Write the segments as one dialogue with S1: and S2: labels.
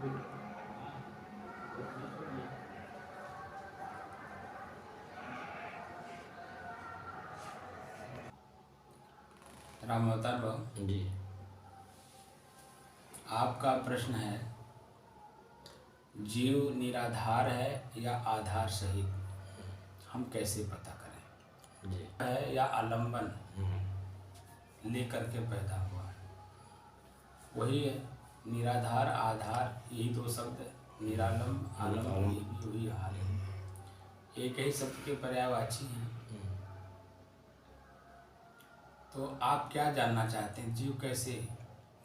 S1: राम अवतार बाबू
S2: जी।
S1: आपका प्रश्न है, जीव निराधार है या आधार सहित, हम कैसे पता करें?
S2: जी।
S1: है या आलम्बन लेकर के पैदा हुआ है, वही है। निराधार आधार, यही दो शब्द, निरालंब आलम्ब, ये भी वही हाल है, एक ही शब्द के पर्यायवाची हैं। तो आप क्या जानना चाहते हैं, जीव कैसे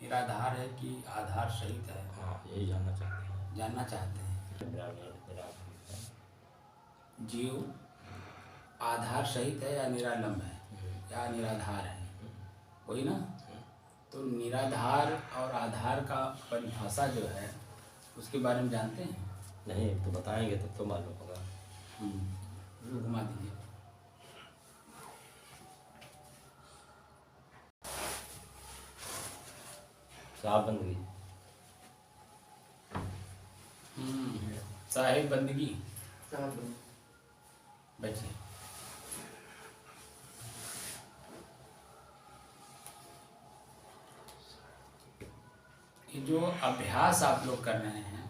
S1: निराधार है कि आधार सहित है?
S2: हाँ, यही जानना चाहते हैं।
S1: जीव आधार सहित है या निरालंब है या निराधार है, वही ना? तो निराधार और आधार का परिभाषा जो है उसके बारे में जानते हैं?
S2: नहीं, तो बताएंगे तब तो मालूम होगा।
S1: घुमा दीजिए।
S2: साहब बंदगी।
S1: साहिब बंदगी। बच्चे ये जो अभ्यास आप लोग कर रहे हैं,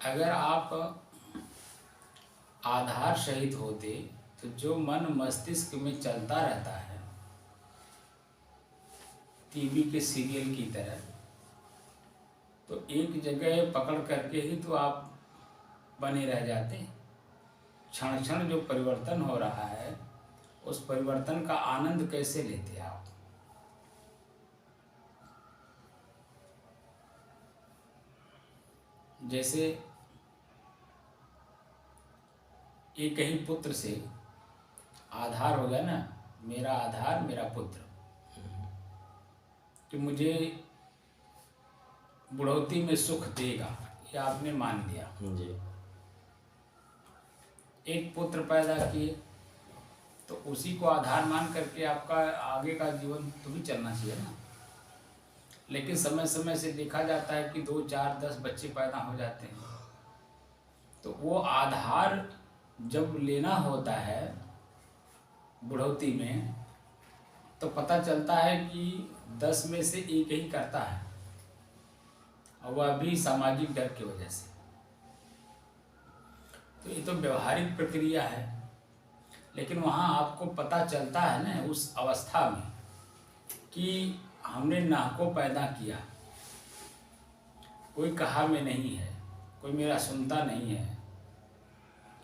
S1: अगर आप आधार सहित होते तो जो मन मस्तिष्क में चलता रहता है टीवी के सीरियल की तरह, तो एक जगह पकड़ करके ही तो आप बने रह जाते। क्षण क्षण जो परिवर्तन हो रहा है उस परिवर्तन का आनंद कैसे लेते आप? जैसे एक ही पुत्र से आधार हो गया ना, मेरा आधार मेरा पुत्र, कि मुझे बुढ़ौती में सुख देगा, ये आपने मान लिया।
S2: जी।
S1: एक पुत्र पैदा किए तो उसी को आधार मान करके आपका आगे का जीवन तो भी चलना चाहिए ना। लेकिन समय समय से देखा जाता है कि 2, 4, 10 बच्चे पैदा हो जाते हैं, तो वो आधार जब लेना होता है बुढ़ौती में तो पता चलता है कि 10 में से एक ही करता है, और वह भी सामाजिक डर की वजह से। तो ये तो व्यवहारिक प्रक्रिया है, लेकिन वहाँ आपको पता चलता है ना उस अवस्था में कि हमने नाह को पैदा किया, कोई कहा में नहीं है, कोई मेरा सुनता नहीं है।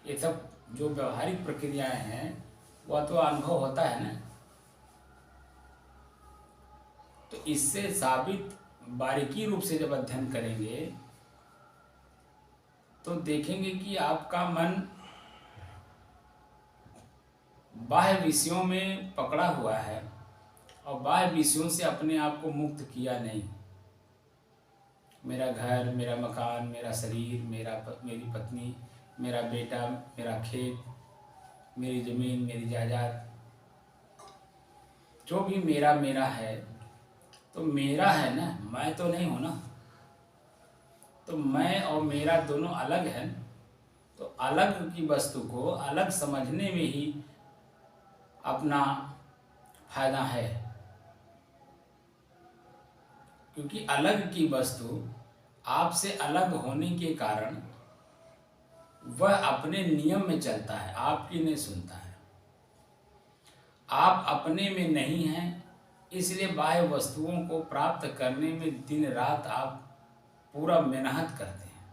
S1: ये सब जो व्यवहारिक प्रक्रियाएं हैं वह तो अनुभव होता है ना। तो इससे साबित बारीकी रूप से जब अध्ययन करेंगे तो देखेंगे कि आपका मन बाह्य विषयों में पकड़ा हुआ है और बाह्य विषयों से अपने आप को मुक्त किया नहीं। मेरा घर, मेरा मकान, मेरा शरीर, मेरी पत्नी, मेरा बेटा, मेरा खेत, मेरी ज़मीन, मेरी जायदाद, जो भी मेरा मेरा है, तो मेरा है ना, मैं तो नहीं हूँ ना। तो मैं और मेरा दोनों अलग हैं, तो अलग की वस्तु को अलग समझने में ही अपना फायदा है, क्योंकि अलग की वस्तु आपसे अलग होने के कारण वह अपने नियम में चलता है, आपकी नहीं सुनता है। आप अपने में नहीं हैं, इसलिए बाह्य वस्तुओं को प्राप्त करने में दिन रात आप पूरा मेहनत करते हैं,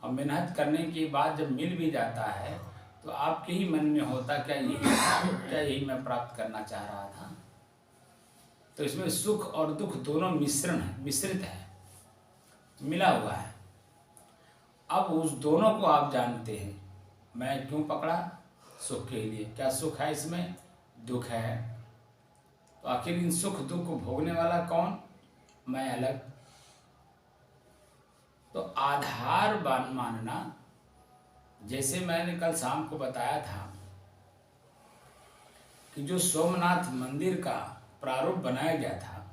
S1: और मेहनत करने के बाद जब मिल भी जाता है तो आपके ही मन में होता क्या यही मैं प्राप्त करना चाह रहा था। तो इसमें सुख और दुख दोनों मिश्रित है, मिला हुआ है। अब उस दोनों को आप जानते हैं, मैं क्यों पकड़ा? सुख के लिए। क्या सुख है इसमें? दुख है। तो आखिर इन सुख दुख को भोगने वाला कौन? मैं अलग। तो आधार मानना, जैसे मैंने कल शाम को बताया था कि जो सोमनाथ मंदिर का प्रारूप बनाया गया था,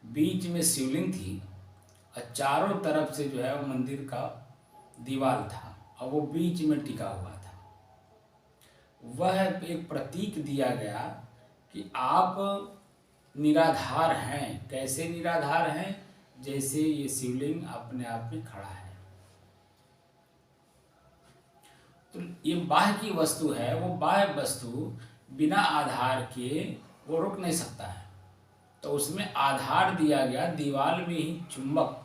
S1: बीच में शिवलिंग थी और चारों तरफ से जो है वो मंदिर का दीवार था और वो बीच में टिका हुआ था। वह एक प्रतीक दिया गया कि आप निराधार हैं। कैसे निराधार हैं? जैसे ये शिवलिंग अपने आप में खड़ा है। तो ये बाह्य की वस्तु है, वो बाह्य वस्तु बिना आधार के वो रुक नहीं सकता है। तो उसमें आधार दिया गया दीवार में ही चुंबक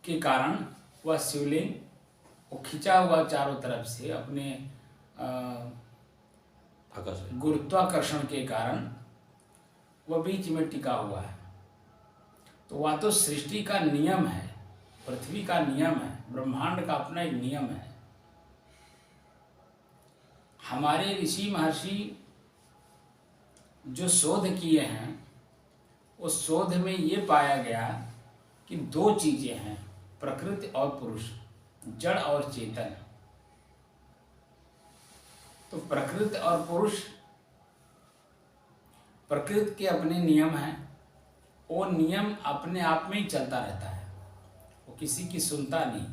S1: के कारण वह शिवलिंग वो खिंचा हुआ चारों तरफ से अपने गुरुत्वाकर्षण के कारण वह बीच में टिका हुआ है। तो वह तो सृष्टि का नियम है, पृथ्वी का नियम है, ब्रह्मांड का अपना एक नियम है। हमारे ऋषि महर्षि जो शोध किए हैं, उस शोध में ये पाया गया कि दो चीजें हैं, प्रकृति और पुरुष, जड़ और चेतन। तो प्रकृति और पुरुष, प्रकृति के अपने नियम हैं, वो नियम अपने आप में ही चलता रहता है, वो किसी की सुनता नहीं।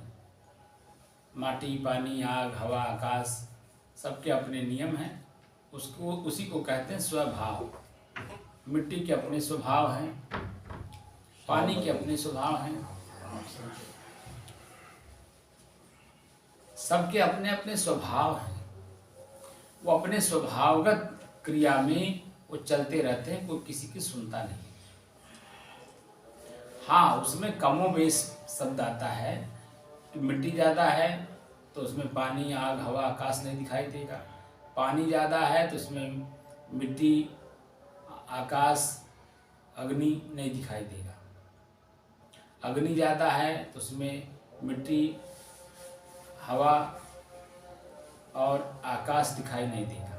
S1: माटी, पानी, आग, हवा, आकाश सबके अपने नियम हैं, उसको उसी को कहते हैं स्वभाव। मिट्टी के अपने स्वभाव हैं, पानी के अपने स्वभाव हैं, सबके अपने अपने स्वभाव हैं। वो अपने स्वभावगत क्रिया में वो चलते रहते हैं, कोई किसी की सुनता नहीं। हाँ, उसमें कमोबेश शब्द आता है कि मिट्टी ज़्यादा है तो उसमें पानी, आग, हवा, आकाश नहीं दिखाई देगा। पानी ज़्यादा है तो उसमें मिट्टी, आकाश, अग्नि नहीं दिखाई देगा। अग्नि ज़्यादा है तो उसमें मिट्टी, हवा और आकाश दिखाई नहीं देगा।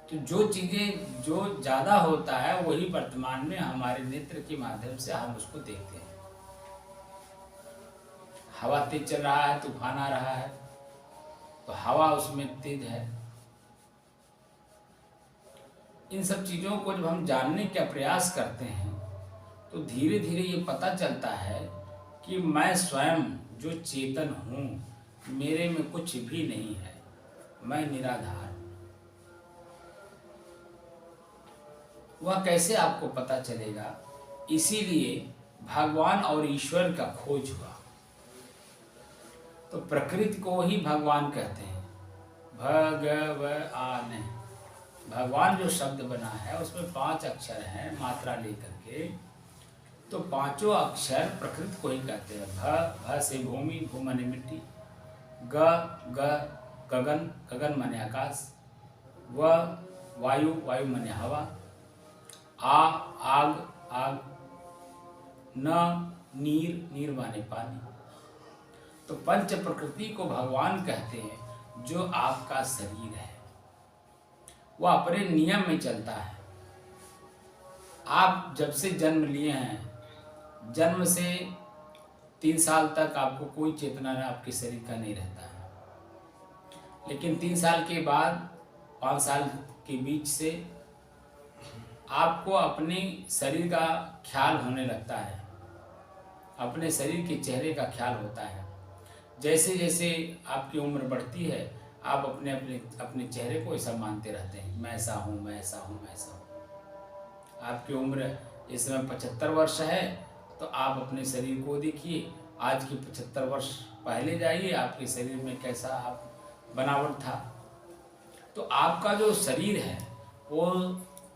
S1: तो जो चीज़ें जो ज़्यादा होता है वही वर्तमान में हमारे नेत्र के माध्यम से हम उसको देखते हैं। हवा तेज चल रहा है, तूफान आ रहा है, तो हवा उसमें तेज है। इन सब चीज़ों को जब हम जानने का प्रयास करते हैं तो धीरे धीरे ये पता चलता है कि मैं स्वयं जो चेतन हूँ, मेरे में कुछ भी नहीं है, मैं निराधार। वह कैसे आपको पता चलेगा? इसीलिए भगवान और ईश्वर का खोज हुआ। तो प्रकृति को ही भगवान कहते हैं। भगवान, भगवान जो शब्द बना है उसमें 5 अक्षर हैं मात्रा लेकर के, तो पांचों अक्षर प्रकृति को ही कहते हैं। भ से भूमि, भू माने मिट्टी, गगन, गगन माने आकाश, वायु, वायु माने हवा, आग, नीर माने पानी। तो पंच प्रकृति को भगवान कहते हैं। जो आपका शरीर है वह अपने नियम में चलता है। आप जब से जन्म लिए हैं, जन्म से 3 साल तक आपको कोई चेतना आपके शरीर का नहीं रहता है। लेकिन 3 साल के बाद 5 साल के बीच से आपको अपने शरीर का ख्याल होने लगता है, अपने शरीर के चेहरे का ख्याल होता है। जैसे जैसे आपकी उम्र बढ़ती है, आप अपने अपने अपने चेहरे को ऐसा मानते रहते हैं, मैं ऐसा हूँ, मैं ऐसा हूँ, मैं ऐसा हूँ। आपकी उम्र इस समय 75 वर्ष है, तो आप अपने शरीर को देखिए, आज के 75 वर्ष पहले जाइए, आपके शरीर में कैसा आप बनावट था। तो आपका जो शरीर है वो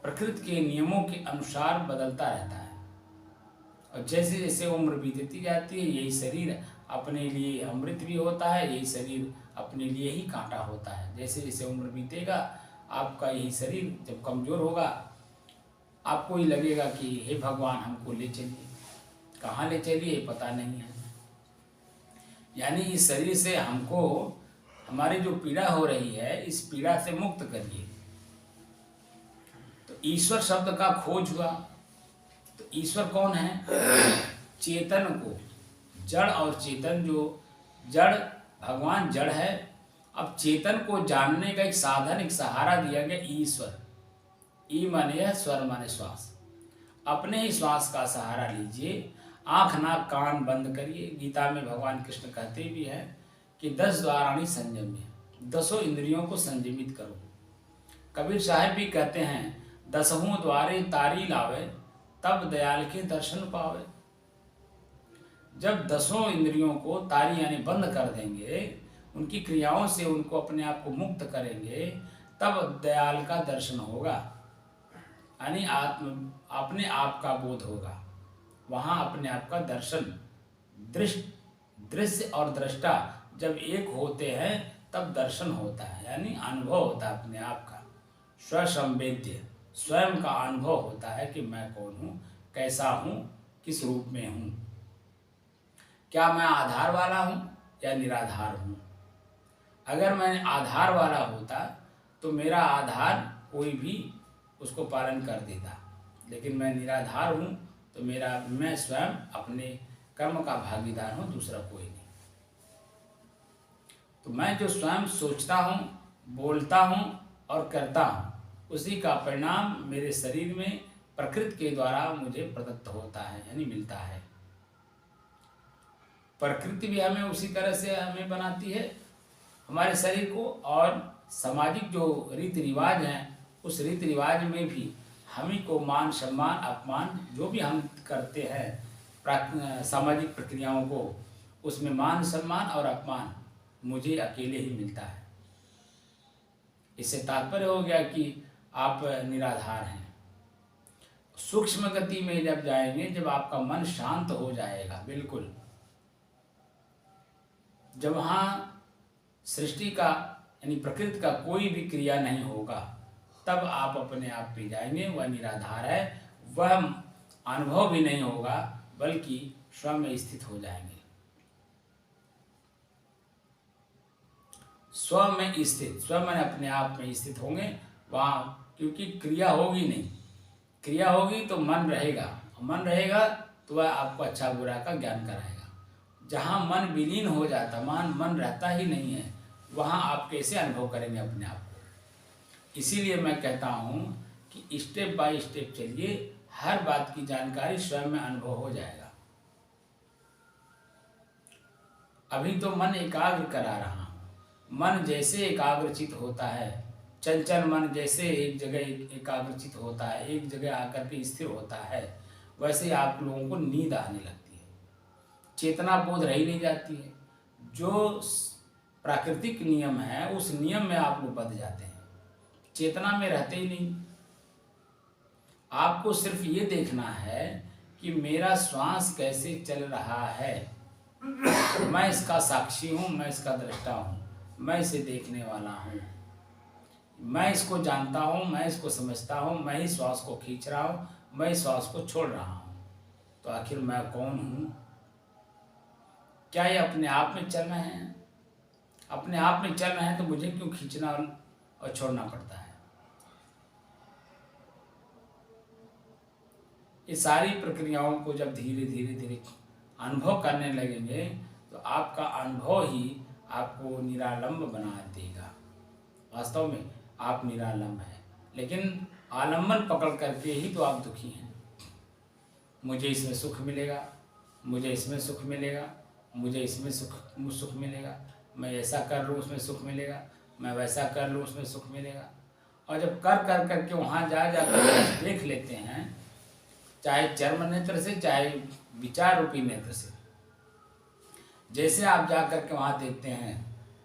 S1: प्रकृति के नियमों के अनुसार बदलता रहता है। और जैसे जैसे उम्र बीतती जाती है, यही शरीर अपने लिए अमृत भी होता है, यही शरीर अपने लिए ही कांटा होता है। जैसे जैसे उम्र बीतेगा, आपका यही शरीर जब कमज़ोर होगा, आपको ही लगेगा कि हे भगवान हमको ले चलिए। कहाँ ले चलिए पता नहीं है। यानी इस शरीर से हमको, हमारी जो पीड़ा हो रही है, इस पीड़ा से मुक्त करिए। तो ईश्वर शब्द का खोज हुआ। तो ईश्वर कौन है? चेतन को, जड़ और चेतन। जो जड़, भगवान जड़ है अब चेतन को जानने का एक साधन, एक सहारा दिया गया ईश्वर। ई माने यह, स्वर माने श्वास। अपने ही श्वास का सहारा लीजिए, आँख नाक कान बंद करिए। गीता में भगवान कृष्ण कहते भी हैं कि 10 द्वाराणि संयम्य, 10 इंद्रियों को संयमित करो। कबीर साहब भी कहते हैं, 10 द्वारे तारी लावे, तब दयाल के दर्शन पावे। जब 10 इंद्रियों को तारी यानी बंद कर देंगे, उनकी क्रियाओं से उनको अपने आप को मुक्त करेंगे, तब दयाल का दर्शन होगा, यानी अपने आप का बोध होगा। वहाँ अपने आप का दर्शन, दृश्य और दृष्टा जब एक होते हैं तब दर्शन होता है, यानी अनुभव होता है अपने आप का। स्वसंवेद्य, स्वयं का अनुभव होता है कि मैं कौन हूँ, कैसा हूँ, किस रूप में हूँ। क्या मैं आधार वाला हूँ या निराधार हूँ? अगर मैं आधार वाला होता तो मेरा आधार कोई भी उसको पालन कर देता, लेकिन मैं निराधार हूँ तो मैं स्वयं अपने कर्म का भागीदार हूँ, दूसरा कोई नहीं। तो मैं जो स्वयं सोचता हूँ, बोलता हूँ और करता हूँ, उसी का परिणाम मेरे शरीर में प्रकृति के द्वारा मुझे प्रदत्त होता है, यानी मिलता है। प्रकृति भी हमें उसी तरह से हमें बनाती है, हमारे शरीर को। और सामाजिक जो रीति रिवाज हैं, उस रीति रिवाज में भी हमी को मान सम्मान अपमान जो भी हम करते हैं सामाजिक प्रक्रियाओं को, उसमें मान सम्मान और अपमान मुझे अकेले ही मिलता है। इससे तात्पर्य हो गया कि आप निराधार हैं। सूक्ष्म गति में जब जाएंगे, जब आपका मन शांत हो जाएगा बिल्कुल, जब वहाँ सृष्टि का यानी प्रकृति का कोई भी क्रिया नहीं होगा, तब आप अपने आप पे जाएंगे। वह निराधार है, वह अनुभव भी नहीं होगा, बल्कि स्वयं में स्थित हो जाएंगे। स्व में स्थित, स्व में अपने आप में स्थित होंगे वहाँ, क्योंकि क्रिया होगी नहीं। क्रिया होगी तो मन रहेगा, मन रहेगा तो वह आपको अच्छा बुरा का ज्ञान कराएगा। जहाँ मन विलीन हो जाता, मन रहता ही नहीं है, वहाँ आप कैसे अनुभव करेंगे अपने आप को? इसीलिए मैं कहता हूँ कि स्टेप बाय स्टेप चलिए, हर बात की जानकारी स्वयं में अनुभव हो जाएगा। अभी तो मन एकाग्र करा रहा हूँ। मन जैसे एकाग्रचित होता है, चंचल मन जैसे एक जगह एकाग्रचित होता है, एक जगह आकर के स्थिर होता है, वैसे आप लोगों को नींद आने लगती है, चेतना बोध रही नहीं जाती है। जो प्राकृतिक नियम है, उस नियम में आप लोग बंध जाते हैं, चेतना में रहते ही नहीं। आपको सिर्फ ये देखना है कि मेरा श्वास कैसे चल रहा है, मैं इसका साक्षी हूँ, मैं इसका दृष्टा हूँ, मैं इसे देखने वाला हूँ, मैं इसको जानता हूँ, मैं इसको समझता हूँ, मैं ही श्वास को खींच रहा हूँ, मैं ही श्वास को छोड़ रहा हूँ। तो आखिर मैं कौन हूँ? क्या ये अपने आप में चल रहे हैं? अपने आप में चल रहे हैं तो मुझे क्यों खींचना और छोड़ना पड़ता है? ये सारी प्रक्रियाओं को जब धीरे धीरे धीरे अनुभव करने लगेंगे तो आपका अनुभव ही आपको निरालंब बना देगा। वास्तव में आप निरालंब हैं, लेकिन आलम्बन पकड़ करके ही तो आप दुखी हैं। मुझे इसमें सुख मिलेगा, मुझे इसमें सुख मिलेगा, मुझे इसमें सुख मिलेगा, मैं ऐसा कर लूँ उसमें सुख मिलेगा, मैं वैसा कर लूँ उसमें सुख मिलेगा। और जब कर करके वहाँ जा कर देख लेते हैं, चाहे चर्म नेत्र से, चाहे विचार रूपी नेत्र से, जैसे आप जा कर के वहाँ देखते हैं,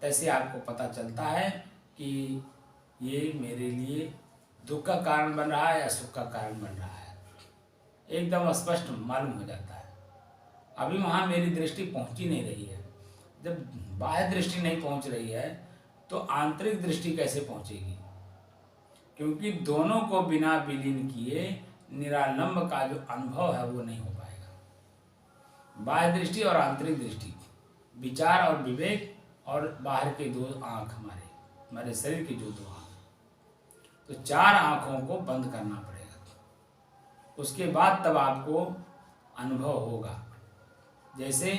S1: तैसे आपको पता चलता है कि ये मेरे लिए दुख का कारण बन रहा है या सुख का कारण बन रहा है। एकदम स्पष्ट मालूम हो जाता है। अभी वहाँ मेरी दृष्टि पहुँची नहीं रही है। जब बाह्य दृष्टि नहीं पहुँच रही है तो आंतरिक दृष्टि कैसे पहुँचेगी? क्योंकि दोनों को बिना विलीन किए निरालंब का जो अनुभव है वो नहीं हो पाएगा। बाह्य दृष्टि और आंतरिक दृष्टि, विचार और विवेक, और बाहर के 2 आँख, हमारे शरीर की जो 2 आँख, तो 4 आँखों को बंद करना पड़ेगा। उसके बाद तब आपको अनुभव होगा। जैसे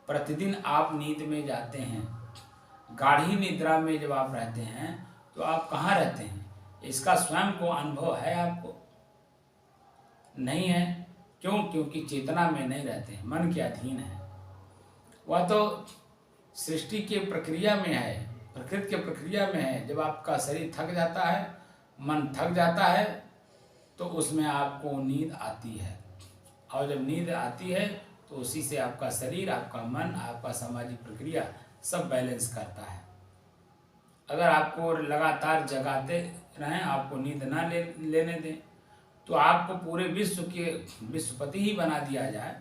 S1: प्रतिदिन आप नींद में जाते हैं, गाढ़ी निद्रा में जब आप रहते हैं तो आप कहाँ रहते हैं, इसका स्वयं को अनुभव है आपको? नहीं है। क्यों? क्योंकि चेतना में नहीं रहते हैं, मन के अधीन है। वह तो सृष्टि के प्रक्रिया में है, प्रकृति के प्रक्रिया में है। जब आपका शरीर थक जाता है, मन थक जाता है, तो उसमें आपको नींद आती है। और जब नींद आती है तो उसी से आपका शरीर, आपका मन, आपका सामाजिक प्रक्रिया सब बैलेंस करता है। अगर आपको लगातार जगाते रहें, आपको नींद ना लेने दें, तो आपको पूरे विश्व के विश्वपति ही बना दिया जाए,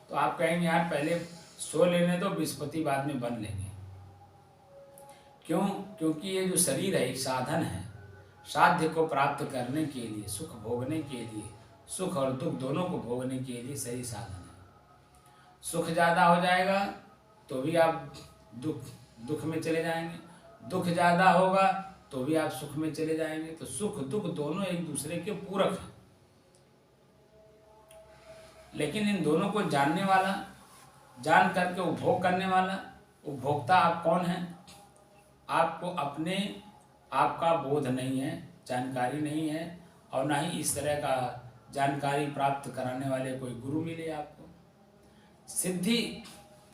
S1: तो आप कहेंगे यार पहले सो लेने दो, विश्वपति बाद में बन लेंगे। क्यों? क्योंकि ये जो शरीर है एक साधन है, साध्य को प्राप्त करने के लिए, सुख भोगने के लिए, सुख और दुख दोनों को भोगने के लिए शरीर साधन है। सुख ज़्यादा हो जाएगा तो भी आप दुख में चले जाएंगे, दुख ज़्यादा होगा तो भी आप सुख में चले जाएंगे। तो सुख दुख दोनों एक दूसरे के पूरक हैं। लेकिन इन दोनों को जानने वाला, जान करके उपभोग करने वाला, उपभोक्ता आप कौन है? आपको अपने आप का बोध नहीं है, जानकारी नहीं है, और ना ही इस तरह का जानकारी प्राप्त कराने वाले कोई गुरु मिले आपको। सिद्धि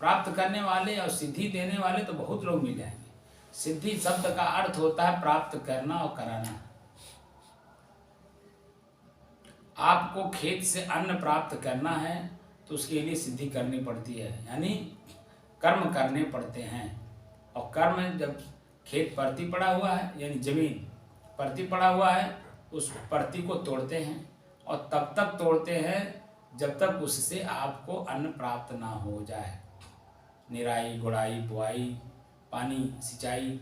S1: प्राप्त करने वाले और सिद्धि देने वाले तो बहुत लोग मिल जाएंगे। सिद्धि शब्द का अर्थ होता है प्राप्त करना और कराना। आपको खेत से अन्न प्राप्त करना है तो उसके लिए सिद्धि करनी पड़ती है, यानी कर्म करने पड़ते हैं। और कर्म, जब खेत परती पड़ा हुआ है यानी जमीन परती पड़ा हुआ है, उस परती को तोड़ते हैं, और तब तक तोड़ते हैं जब तक उससे आपको अन्न प्राप्त ना हो जाए। निराई, गुड़ाई, बुआई, पानी, सिंचाई,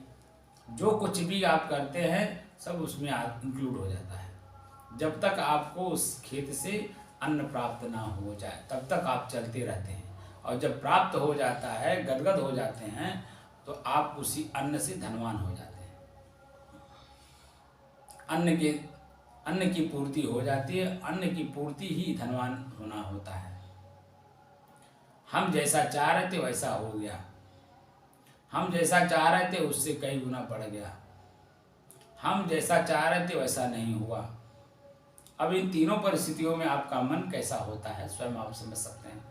S1: जो कुछ भी आप करते हैं सब उसमें इंक्लूड हो जाता है। जब तक आपको उस खेत से अन्न प्राप्त ना हो जाए तब तक आप चलते रहते हैं, और जब प्राप्त हो जाता है, गदगद हो जाते हैं, तो आप उसी अन्न से धनवान हो जाते हैं। अन्न की पूर्ति हो जाती है। अन्न की पूर्ति ही धनवान होना होता है। हम जैसा चाह रहे थे वैसा हो गया, हम जैसा चाह रहे थे उससे कई गुना बढ़ गया, हम जैसा चाह रहे थे वैसा नहीं हुआ। अब इन तीनों परिस्थितियों में आपका मन कैसा होता है स्वयं आप समझ सकते हैं,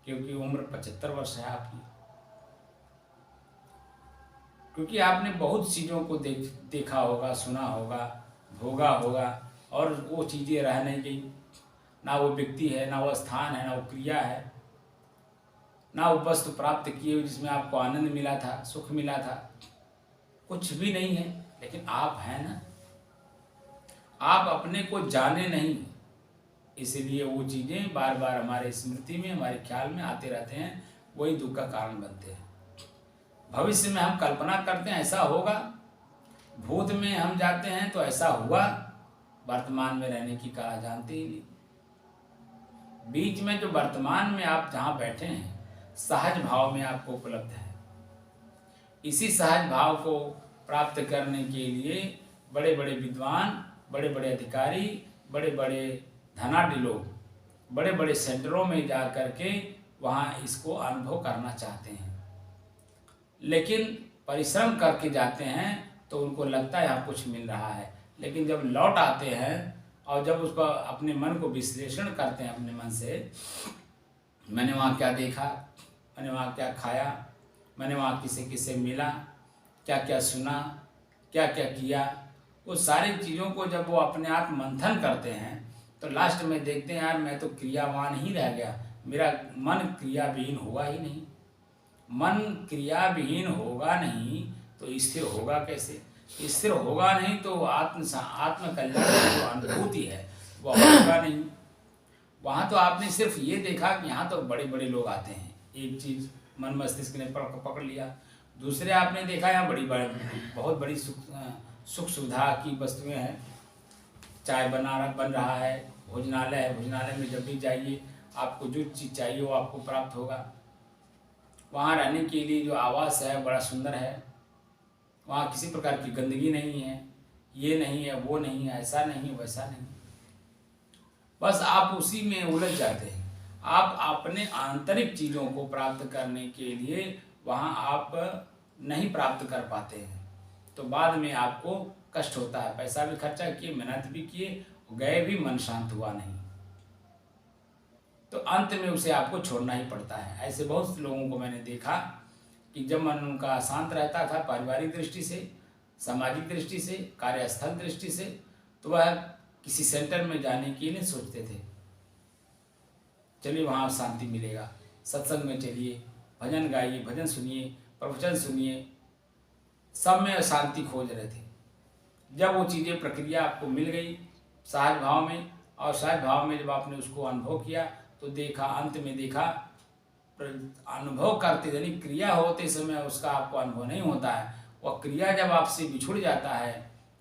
S1: क्योंकि उम्र 75 वर्ष है आपकी। क्योंकि आपने बहुत चीज़ों को देखा होगा, सुना होगा, भोगा होगा, और वो चीज़ें रह नहीं गई। ना वो व्यक्ति है, ना वो स्थान है, ना वो क्रिया है, ना वो वस्तु प्राप्त किए जिसमें आपको आनंद मिला था, सुख मिला था, कुछ भी नहीं है। लेकिन आप हैं ना, आप अपने को जाने नहीं, इसलिए वो चीज़ें बार बार हमारे स्मृति में, हमारे ख्याल में आते रहते हैं, वही दुख का कारण बनते हैं। भविष्य में हम कल्पना करते हैं ऐसा होगा, भूत में हम जाते हैं तो ऐसा हुआ, वर्तमान में रहने की कला जानते ही नहीं। बीच में जो वर्तमान में आप जहाँ बैठे हैं, सहज भाव में आपको उपलब्ध है। इसी सहज भाव को प्राप्त करने के लिए बड़े बड़े विद्वान, बड़े बड़े अधिकारी, बड़े बड़े धनाढ्य लोग बड़े बड़े सेंटरों में जा कर के वहाँ इसको अनुभव करना चाहते हैं। लेकिन परिश्रम करके जाते हैं तो उनको लगता है यहाँ कुछ मिल रहा है, लेकिन जब लौट आते हैं और जब उसको अपने मन को विश्लेषण करते हैं अपने मन से, मैंने वहाँ क्या देखा, मैंने वहाँ क्या खाया, मैंने वहाँ किसे किसे मिला, क्या क्या सुना, क्या क्या किया, वो सारी चीज़ों को जब वो अपने आप मंथन करते हैं तो लास्ट में देखते हैं यार मैं तो क्रियावान ही रह गया, मेरा मन क्रियाविहीन हुआ ही नहीं। मन क्रियाविहीन होगा नहीं तो स्थिर होगा कैसे? स्थिर होगा नहीं तो आत्म कल्याण की जो अनुभूति है वो होगा नहीं। वहाँ तो आपने सिर्फ ये देखा कि यहाँ तो बड़े बड़े लोग आते हैं, एक चीज़ मन मस्तिष्क ने पकड़ लिया। दूसरे आपने देखा यहाँ बहुत बड़ी सुख सुविधा की वस्तुएं हैं, चाय बन रहा है, भोजनालय है, भोजनालय में जब भी जाइए आपको जो चीज़ चाहिए वो आपको प्राप्त होगा। वहाँ रहने के लिए जो आवास है बड़ा सुंदर है, वहाँ किसी प्रकार की गंदगी नहीं है, ये नहीं है, वो नहीं है, ऐसा नहीं वैसा नहीं, बस आप उसी में उलझ जाते हैं। आप अपने आंतरिक चीज़ों को प्राप्त करने के लिए वहाँ आप नहीं प्राप्त कर पाते हैं तो बाद में आपको कष्ट होता है। पैसा भी खर्चा किए, मेहनत भी किए, गए भी, मन शांत हुआ नहीं, तो अंत में उसे आपको छोड़ना ही पड़ता है। ऐसे बहुत से लोगों को मैंने देखा कि जब मन उनका शांत रहता था पारिवारिक दृष्टि से, सामाजिक दृष्टि से, कार्यस्थल दृष्टि से, तो वह किसी सेंटर में जाने के लिए सोचते थे। चलिए वहाँ शांति मिलेगा, सत्संग में चलिए, भजन गाइए, भजन सुनिए, प्रवचन सुनिए, सब में शांति खोज रहे थे। जब वो चीज़ें, प्रक्रिया आपको मिल गई सहज भाव में, और सहज भाव में जब आपने उसको अनुभव किया तो देखा, अंत में देखा, अनुभव करते यानी क्रिया होते समय उसका आपको अनुभव नहीं होता है। वह क्रिया जब आपसे बिछुड़ जाता है,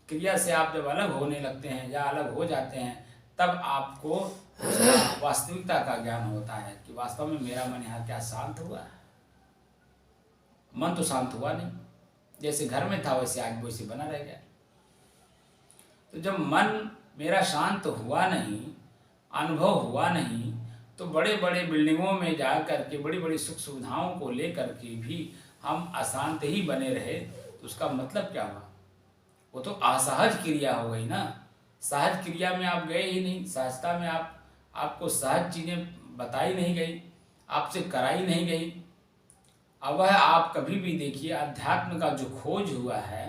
S1: क्रिया से आप जब अलग होने लगते हैं या अलग हो जाते हैं, तब आपको उसका वास्तविकता का ज्ञान होता है कि वास्तव में मेरा मन यहाँ क्या शांत हुआ है। मन तो शांत हुआ नहीं, जैसे घर में था वैसे आज वैसे बना रह गया। तो जब मन मेरा शांत हुआ नहीं, अनुभव हुआ नहीं, तो बड़े बड़े बिल्डिंगों में जा करके बड़ी बड़ी सुख सुविधाओं को लेकर के भी हम अशांत ही बने रहे, तो उसका मतलब क्या हुआ? वो तो असहज क्रिया हो गई ना। सहज क्रिया में आप गए ही नहीं, सहजता में आपको सहज चीज़ें बताई नहीं गई, आपसे कराई नहीं गई। अब वह आप कभी भी देखिए, अध्यात्म का जो खोज हुआ है,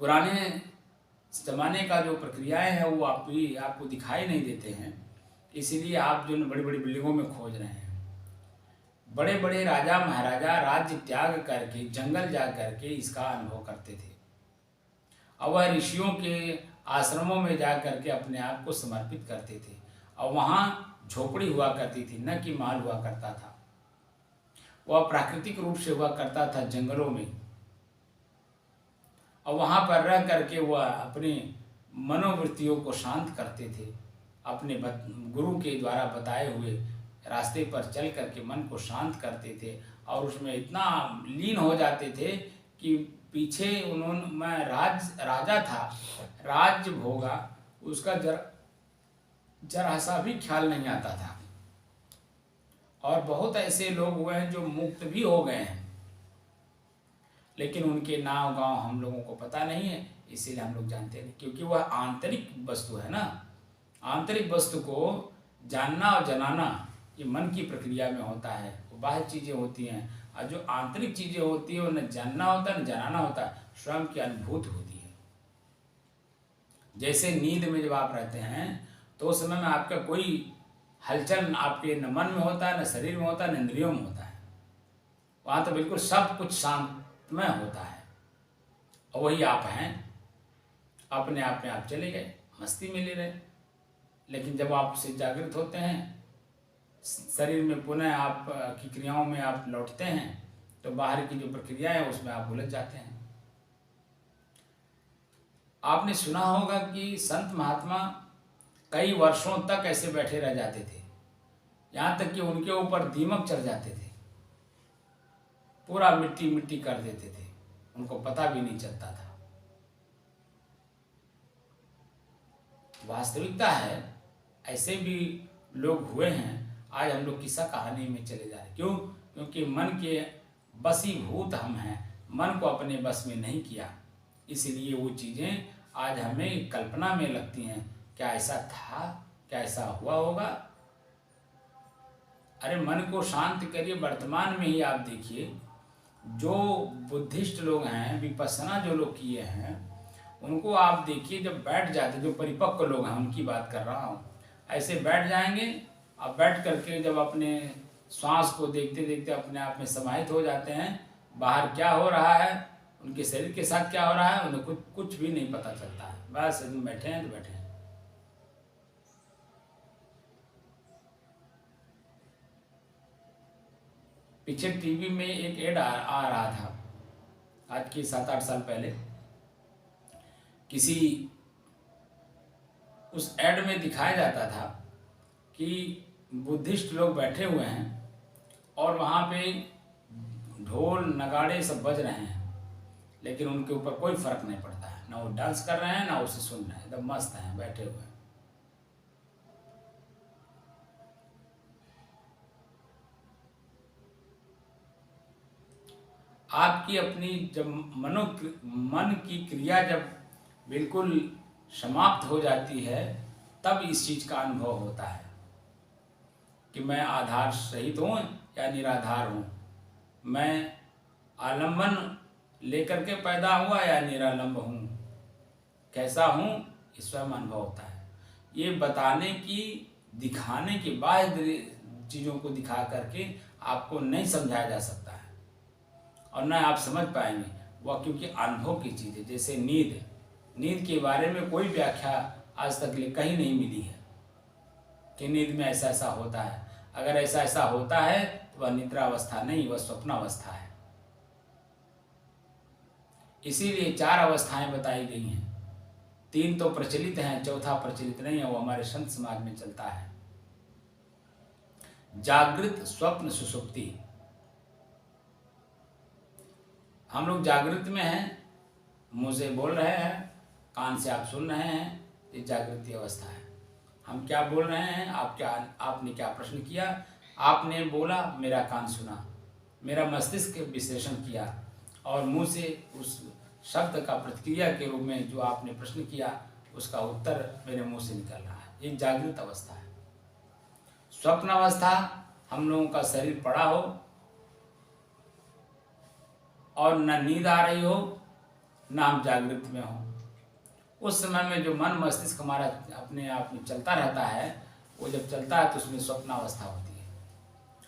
S1: पुराने जमाने का जो प्रक्रियाएं हैं वो आपको दिखाई नहीं देते हैं, इसीलिए आप जो बड़ी बड़ी बिल्डिंगों में खोज रहे हैं। बड़े बड़े राजा महाराजा राज्य त्याग करके जंगल जा करके इसका अनुभव करते थे, और वह ऋषियों के आश्रमों में जा करके अपने आप को समर्पित करते थे, और वहाँ झोपड़ी हुआ करती थी, न कि महल हुआ करता था। वह प्राकृतिक रूप से हुआ करता था जंगलों में, और वहाँ पर रह करके वह अपने मनोवृत्तियों को शांत करते थे। अपने गुरु के द्वारा बताए हुए रास्ते पर चल करके मन को शांत करते थे, और उसमें इतना लीन हो जाते थे कि पीछे मैं राजा था, राज्य भोगा, उसका जरा सा भी ख्याल नहीं आता था। और बहुत ऐसे लोग हुए हैं जो मुक्त भी हो गए हैं, लेकिन उनके नाम गांव हम लोगों को पता नहीं है, इसीलिए हम लोग जानते नहीं, क्योंकि वह आंतरिक वस्तु है ना। आंतरिक वस्तु को जानना और जनाना ये मन की प्रक्रिया में होता है। वो बाह्य चीज़ें होती हैं, और जो आंतरिक चीज़ें होती हैं उन्हें जानना होता है, न जनाना होता है, स्वयं की अनुभूति होती है। जैसे नींद में जब आप रहते हैं तो उस समय में आपका कोई हलचल आपके न मन में होता है, न शरीर में होता है, न इंद्रियों में होता है। वहाँ तो बिल्कुल सब कुछ शांतमय होता है, और वही आप हैं। अपने आप में आप चले गए, मस्ती में ले रहे। लेकिन जब आप उससे जागृत होते हैं, शरीर में पुनः आप की क्रियाओं में आप लौटते हैं, तो बाहर की जो प्रक्रिया है उसमें आप उलझ जाते हैं। आपने सुना होगा कि संत महात्मा कई वर्षों तक ऐसे बैठे रह जाते थे, यहाँ तक कि उनके ऊपर दीमक चढ़ जाते थे, पूरा मिट्टी मिट्टी कर देते थे, उनको पता भी नहीं चलता था। वास्तविकता है, ऐसे भी लोग हुए हैं। आज हम लोग किस्सा कहानी में चले जा रहे हैं। क्यों? क्योंकि मन के बसीभूत हम हैं, मन को अपने बस में नहीं किया, इसलिए वो चीज़ें आज हमें कल्पना में लगती हैं। क्या ऐसा था? क्या ऐसा हुआ होगा? अरे मन को शांत करिए। वर्तमान में ही आप देखिए, जो बुद्धिस्ट लोग हैं, विपස්සना जो लोग किए हैं, उनको आप देखिए, जब बैठ जाते, जो परिपक्व लोग हैं उनकी बात कर रहा हूँ, ऐसे बैठ जाएंगे। अब बैठ करके जब अपने श्वास को देखते देखते अपने आप में समाहित हो जाते हैं, बाहर क्या हो रहा है, उनके शरीर के साथ क्या हो रहा है, उन्हें कुछ भी नहीं पता चलता है। बस बैठे हैं तो बैठे हैं। पीछे टीवी में एक ऐड आ रहा था, आज की 7-8 साल पहले। किसी उस ऐड में दिखाया जाता था कि बुद्धिस्ट लोग बैठे हुए हैं, और वहाँ पे ढोल नगाड़े सब बज रहे हैं, लेकिन उनके ऊपर कोई फर्क नहीं पड़ता है। ना वो डांस कर रहे हैं, ना उसे सुन रहे हैं, एकदम मस्त हैं बैठे हुए हैं। आपकी अपनी जब मन की क्रिया जब बिल्कुल समाप्त हो जाती है, तब इस चीज़ का अनुभव होता है कि मैं आधार सहित हूँ या निराधार हूँ, मैं आलंबन लेकर के पैदा हुआ या निरालंब हूँ, कैसा हूँ, ये स्वयं अनुभव होता है। ये बताने की, दिखाने के बाह्य चीज़ों को दिखा करके आपको नहीं समझाया जा सकता है और न आप समझ पाएंगे वह, क्योंकि अनुभव की चीज़ है। जैसे नींद के बारे में कोई व्याख्या आज तक कहीं नहीं मिली है कि नींद में ऐसा ऐसा होता है। अगर ऐसा ऐसा होता है तो वह निद्रा अवस्था नहीं, वह स्वप्नावस्था है। इसीलिए 4 अवस्थाएं बताई गई हैं। 3 तो प्रचलित हैं, चौथा प्रचलित नहीं है, वो हमारे संत समाज में चलता है। जागृत, स्वप्न, सुषुप्ति। हम लोग जागृत में हैं, मुंह से बोल रहे हैं, कान से आप सुन रहे हैं, ये जागृति अवस्था है। हम क्या बोल रहे हैं, आपने क्या प्रश्न किया, आपने बोला, मेरा कान सुना, मेरा मस्तिष्क विश्लेषण किया और मुंह से उस शब्द का प्रतिक्रिया के रूप में जो आपने प्रश्न किया उसका उत्तर मेरे मुंह से निकल रहा है। ये जागृत अवस्था है। स्वप्न अवस्था, हम लोगों का शरीर पड़ा हो और न नींद आ रही हो, न हम जागृत में हो, उस समय में जो मन मस्तिष्क हमारा अपने आप में चलता रहता है, वो जब चलता है तो उसमें स्वप्नावस्था होती है।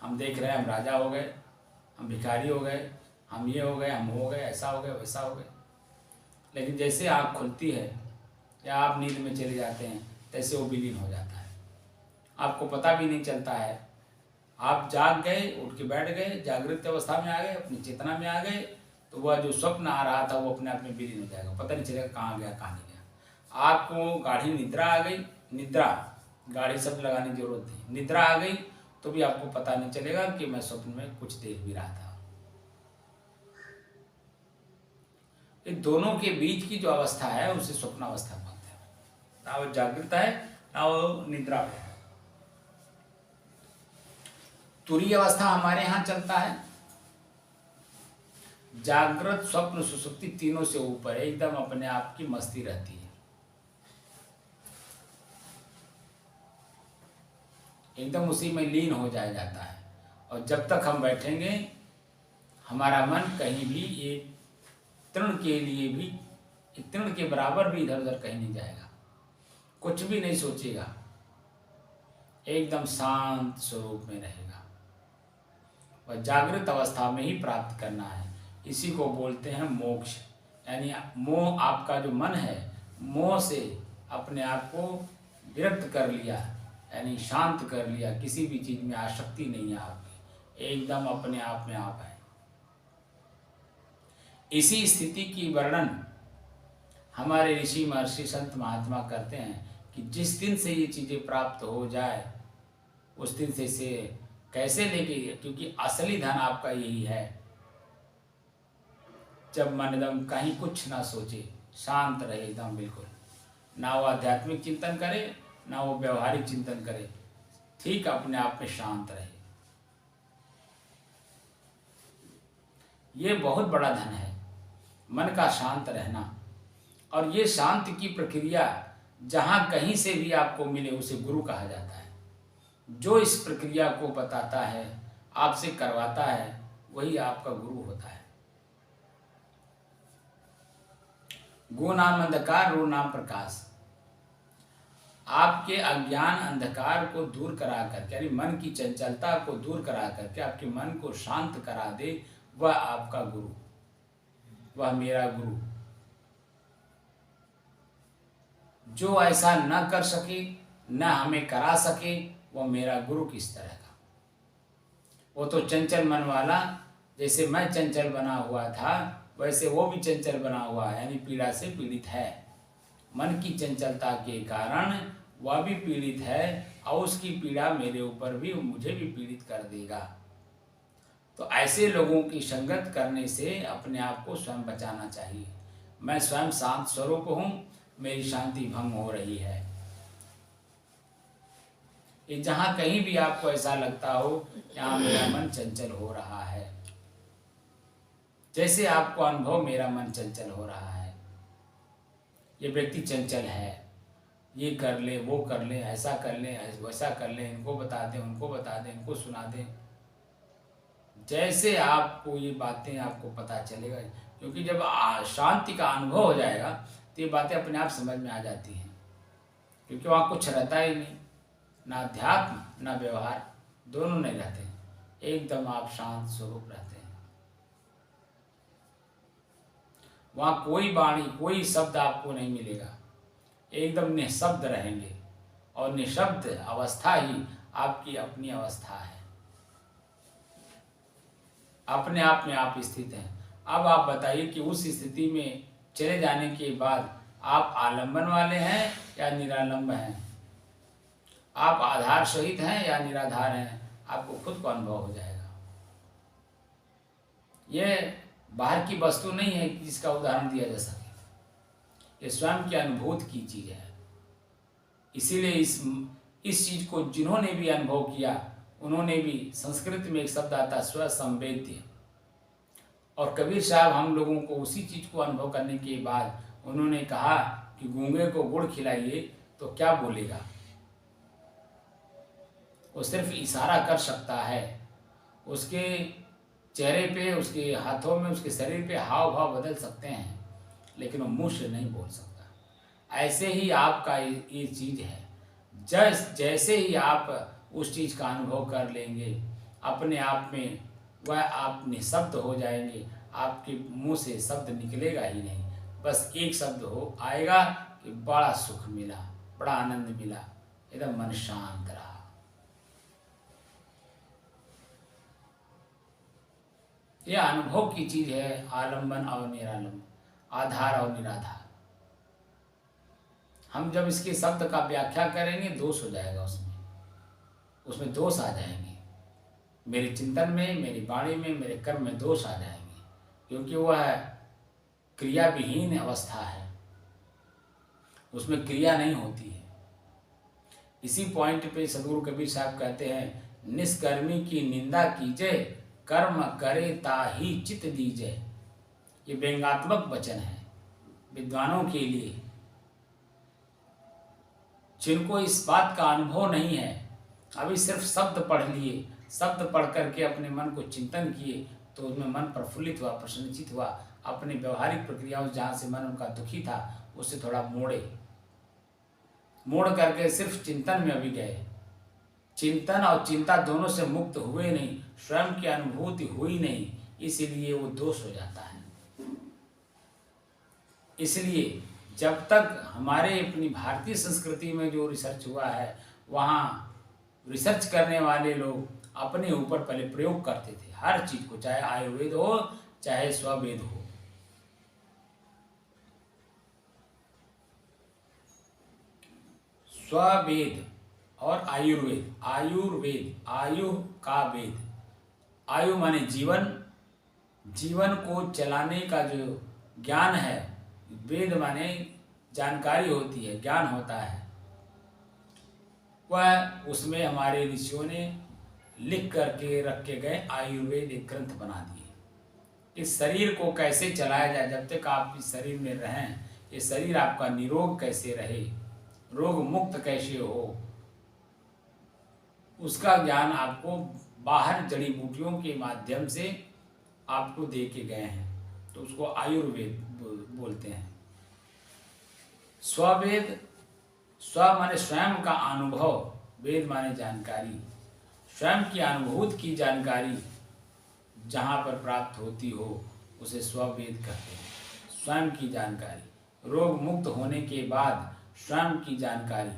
S1: हम देख रहे हैं, हम राजा हो गए, हम भिखारी हो गए, हम ये हो गए, हम हो गए, ऐसा हो गए, वैसा हो गए। लेकिन जैसे आँख खुलती है या आप नींद में चले जाते हैं, तैसे वो विलीन हो जाता है, आपको पता भी नहीं चलता है। आप जाग गए, उठ के बैठ गए, जागृत अवस्था में आ गए, अपनी चेतना में आ गए, तो वह जो स्वप्न आ रहा था वो अपने आप में विलीन हो जाएगा, पता नहीं चलेगा कहाँ गया कहाँ नहीं गया। आपको गाढ़ी निद्रा आ गई, निद्रा गाढ़ी शब्द लगाने की जरूरत नहीं, निद्रा आ गई तो भी आपको पता नहीं चलेगा कि मैं स्वप्न में कुछ देख भी रहा था। इन दोनों के बीच की जो अवस्था है उसे स्वप्नावस्था बोलते हैं। ना वो जागृत है, ना वो निद्रा है। तुरीय अवस्था हमारे यहाँ चलता है। जागृत, स्वप्न, सुषुप्ति तीनों से ऊपर एकदम अपने आप की मस्ती रहती है, एकदम उसी में लीन हो जाता है। और जब तक हम बैठेंगे, हमारा मन कहीं भी एक तृण के लिए भी, एक तृण के बराबर भी इधर उधर कहीं नहीं जाएगा, कुछ भी नहीं सोचेगा, एकदम शांत स्वरूप में रहेगा। वह जागृत अवस्था में ही प्राप्त करना है। इसी को बोलते हैं मोक्ष। यानी मोह, आपका जो मन है, मोह से अपने आप को विरक्त कर लिया, यानी शांत कर लिया, किसी भी चीज में आसक्ति नहीं है आपकी, एकदम अपने आप में आप है। इसी स्थिति की वर्णन हमारे ऋषि, महर्षि, संत, महात्मा करते हैं कि जिस दिन से ये चीजें प्राप्त हो जाए, उस दिन से इसे कैसे लेके, क्योंकि असली धन आपका यही है। जब मन एकदम कहीं कुछ ना सोचे, शांत रहे एकदम बिल्कुल, ना वो आध्यात्मिक चिंतन करे, ना वो व्यवहारिक चिंतन करे, ठीक अपने आप में शांत रहे, ये बहुत बड़ा धन है, मन का शांत रहना। और ये शांति की प्रक्रिया जहाँ कहीं से भी आपको मिले उसे गुरु कहा जाता है। जो इस प्रक्रिया को बताता है, आपसे करवाता है, वही आपका गुरु होता है। गो नाम अंधकार, रो नाम प्रकाश। आपके अज्ञान अंधकार को दूर करा करके, यानी मन की चंचलता को दूर करा करके आपके मन को शांत करा दे, वह आपका गुरु, वह मेरा गुरु। जो ऐसा न कर सके, न हमें करा सके, वह मेरा गुरु किस तरह का। वो तो चंचल मन वाला, जैसे मैं चंचल बना हुआ था वैसे वो भी चंचल बना हुआ है, यानी पीड़ा से पीड़ित है। मन की चंचलता के कारण वह भी पीड़ित है और उसकी पीड़ा मेरे ऊपर भी, मुझे भी पीड़ित कर देगा। तो ऐसे लोगों की संगत करने से अपने आप को स्वयं बचाना चाहिए। मैं स्वयं शांत स्वरूप हूँ, मेरी शांति भंग हो रही है। ये जहाँ कहीं भी आपको ऐसा लगता हो यहाँ मेरा मन चंचल हो रहा है, जैसे आपको अनुभव मेरा मन चंचल हो रहा है, ये व्यक्ति चंचल है, ये कर ले, वो कर ले, ऐसा कर ले, वैसा कर ले, इनको बता दें, उनको बता दें, इनको सुना दें। जैसे आपको ये बातें आपको पता चलेगा, क्योंकि जब शांति का अनुभव हो जाएगा तो ये बातें अपने आप समझ में आ जाती हैं, क्योंकि वहाँ कुछ रहता ही नहीं, ना अध्यात्म ना व्यवहार, दोनों नहीं रहते हैं, एकदम आप शांत स्वरूप रहते हैं। वहाँ कोई वाणी, कोई शब्द आपको नहीं मिलेगा, एकदम निःशब्द रहेंगे, और निःशब्द अवस्था ही आपकी अपनी अवस्था है, अपने आप में आप स्थित हैं। अब आप बताइए कि उस स्थिति में चले जाने के बाद आप आलंबन वाले हैं या निरालंब हैं, आप आधार सहित हैं या निराधार हैं, आपको खुद को अनुभव हो जाएगा। ये बाहर की वस्तु नहीं है जिसका उदाहरण दिया जा सके, ये स्वयं की अनुभूति की चीज है। इसीलिए इस चीज को जिन्होंने भी अनुभव किया, उन्होंने भी, संस्कृत में एक शब्द आता है स्वसंवेद्य, और कबीर साहब हम लोगों को उसी चीज को अनुभव करने के बाद उन्होंने कहा कि गूंगे को गुड़ खिलाइए तो क्या बोलेगा, वो सिर्फ इशारा कर सकता है, उसके चेहरे पे, उसके हाथों में, उसके शरीर पे हाव भाव बदल सकते हैं, लेकिन वो मुंह से नहीं बोल सकता। ऐसे ही आपका ये चीज है, जैसे ही आप उस चीज का अनुभव कर लेंगे, अपने आप में वह आप निःशब्द हो जाएंगे, आपके मुंह से शब्द निकलेगा ही नहीं, बस एक शब्द हो आएगा कि बड़ा सुख मिला, बड़ा आनंद मिला, एकदम मन शांत रहा। यह अनुभव की चीज है, आलंबन और निरालंबन, आधार और निराधार। हम जब इसके शब्द का व्याख्या करेंगे दोष हो जाएगा, उसमें दोष आ जाएंगे, मेरे चिंतन में, मेरी वाणी में, मेरे कर्म में दोष आ जाएंगे, क्योंकि वह क्रिया विहीन अवस्था है, उसमें क्रिया नहीं होती है। इसी पॉइंट पे सदगुरु कबीर साहब कहते हैं, निष्कर्मी की निंदा कीजिए, कर्म करे ताही चित दीजिए। ये व्यंग्यात्मक वचन है विद्वानों के लिए, जिनको इस बात का अनुभव नहीं है, अभी सिर्फ शब्द पढ़ लिए, शब्द पढ़ करके अपने मन को चिंतन किए तो उसमें मन प्रफुल्लित हुआ, प्रसन्नचित हुआ, अपनी व्यवहारिक प्रक्रियाओं जहाँ से मन उनका दुखी था उससे थोड़ा मोड़ करके सिर्फ चिंतन में अभी गए, चिंतन और चिंता दोनों से मुक्त हुए नहीं, स्वयं की अनुभूति हुई नहीं, इसलिए वो दोष हो जाता है। इसलिए जब तक हमारे अपनी भारतीय संस्कृति में जो रिसर्च हुआ है, वहाँ रिसर्च करने वाले लोग अपने ऊपर पहले प्रयोग करते थे हर चीज को, चाहे आयुर्वेद हो चाहे स्ववेद हो। स्ववेद और आयुर्वेद, आयु का वेद, आयु माने जीवन, जीवन को चलाने का जो ज्ञान है, वेद माने जानकारी होती है, ज्ञान होता है, वह उसमें हमारे ऋषियों ने लिख करके रख के गए, आयुर्वेद एक ग्रंथ बना दिए। इस शरीर को कैसे चलाया जाए, जब तक आप इस शरीर में रहें, ये शरीर आपका निरोग कैसे रहे, रोग मुक्त कैसे हो, उसका ज्ञान आपको बाहर जड़ी बूटियों के माध्यम से आपको दे के गए हैं, तो उसको आयुर्वेद बोलते हैं। स्ववेद, स्व माने स्वयं का अनुभव, वेद माने जानकारी, स्वयं की अनुभूति की जानकारी जहाँ पर प्राप्त होती हो उसे स्ववेद कहते हैं, स्वयं की जानकारी। रोग मुक्त होने के बाद स्वयं की जानकारी,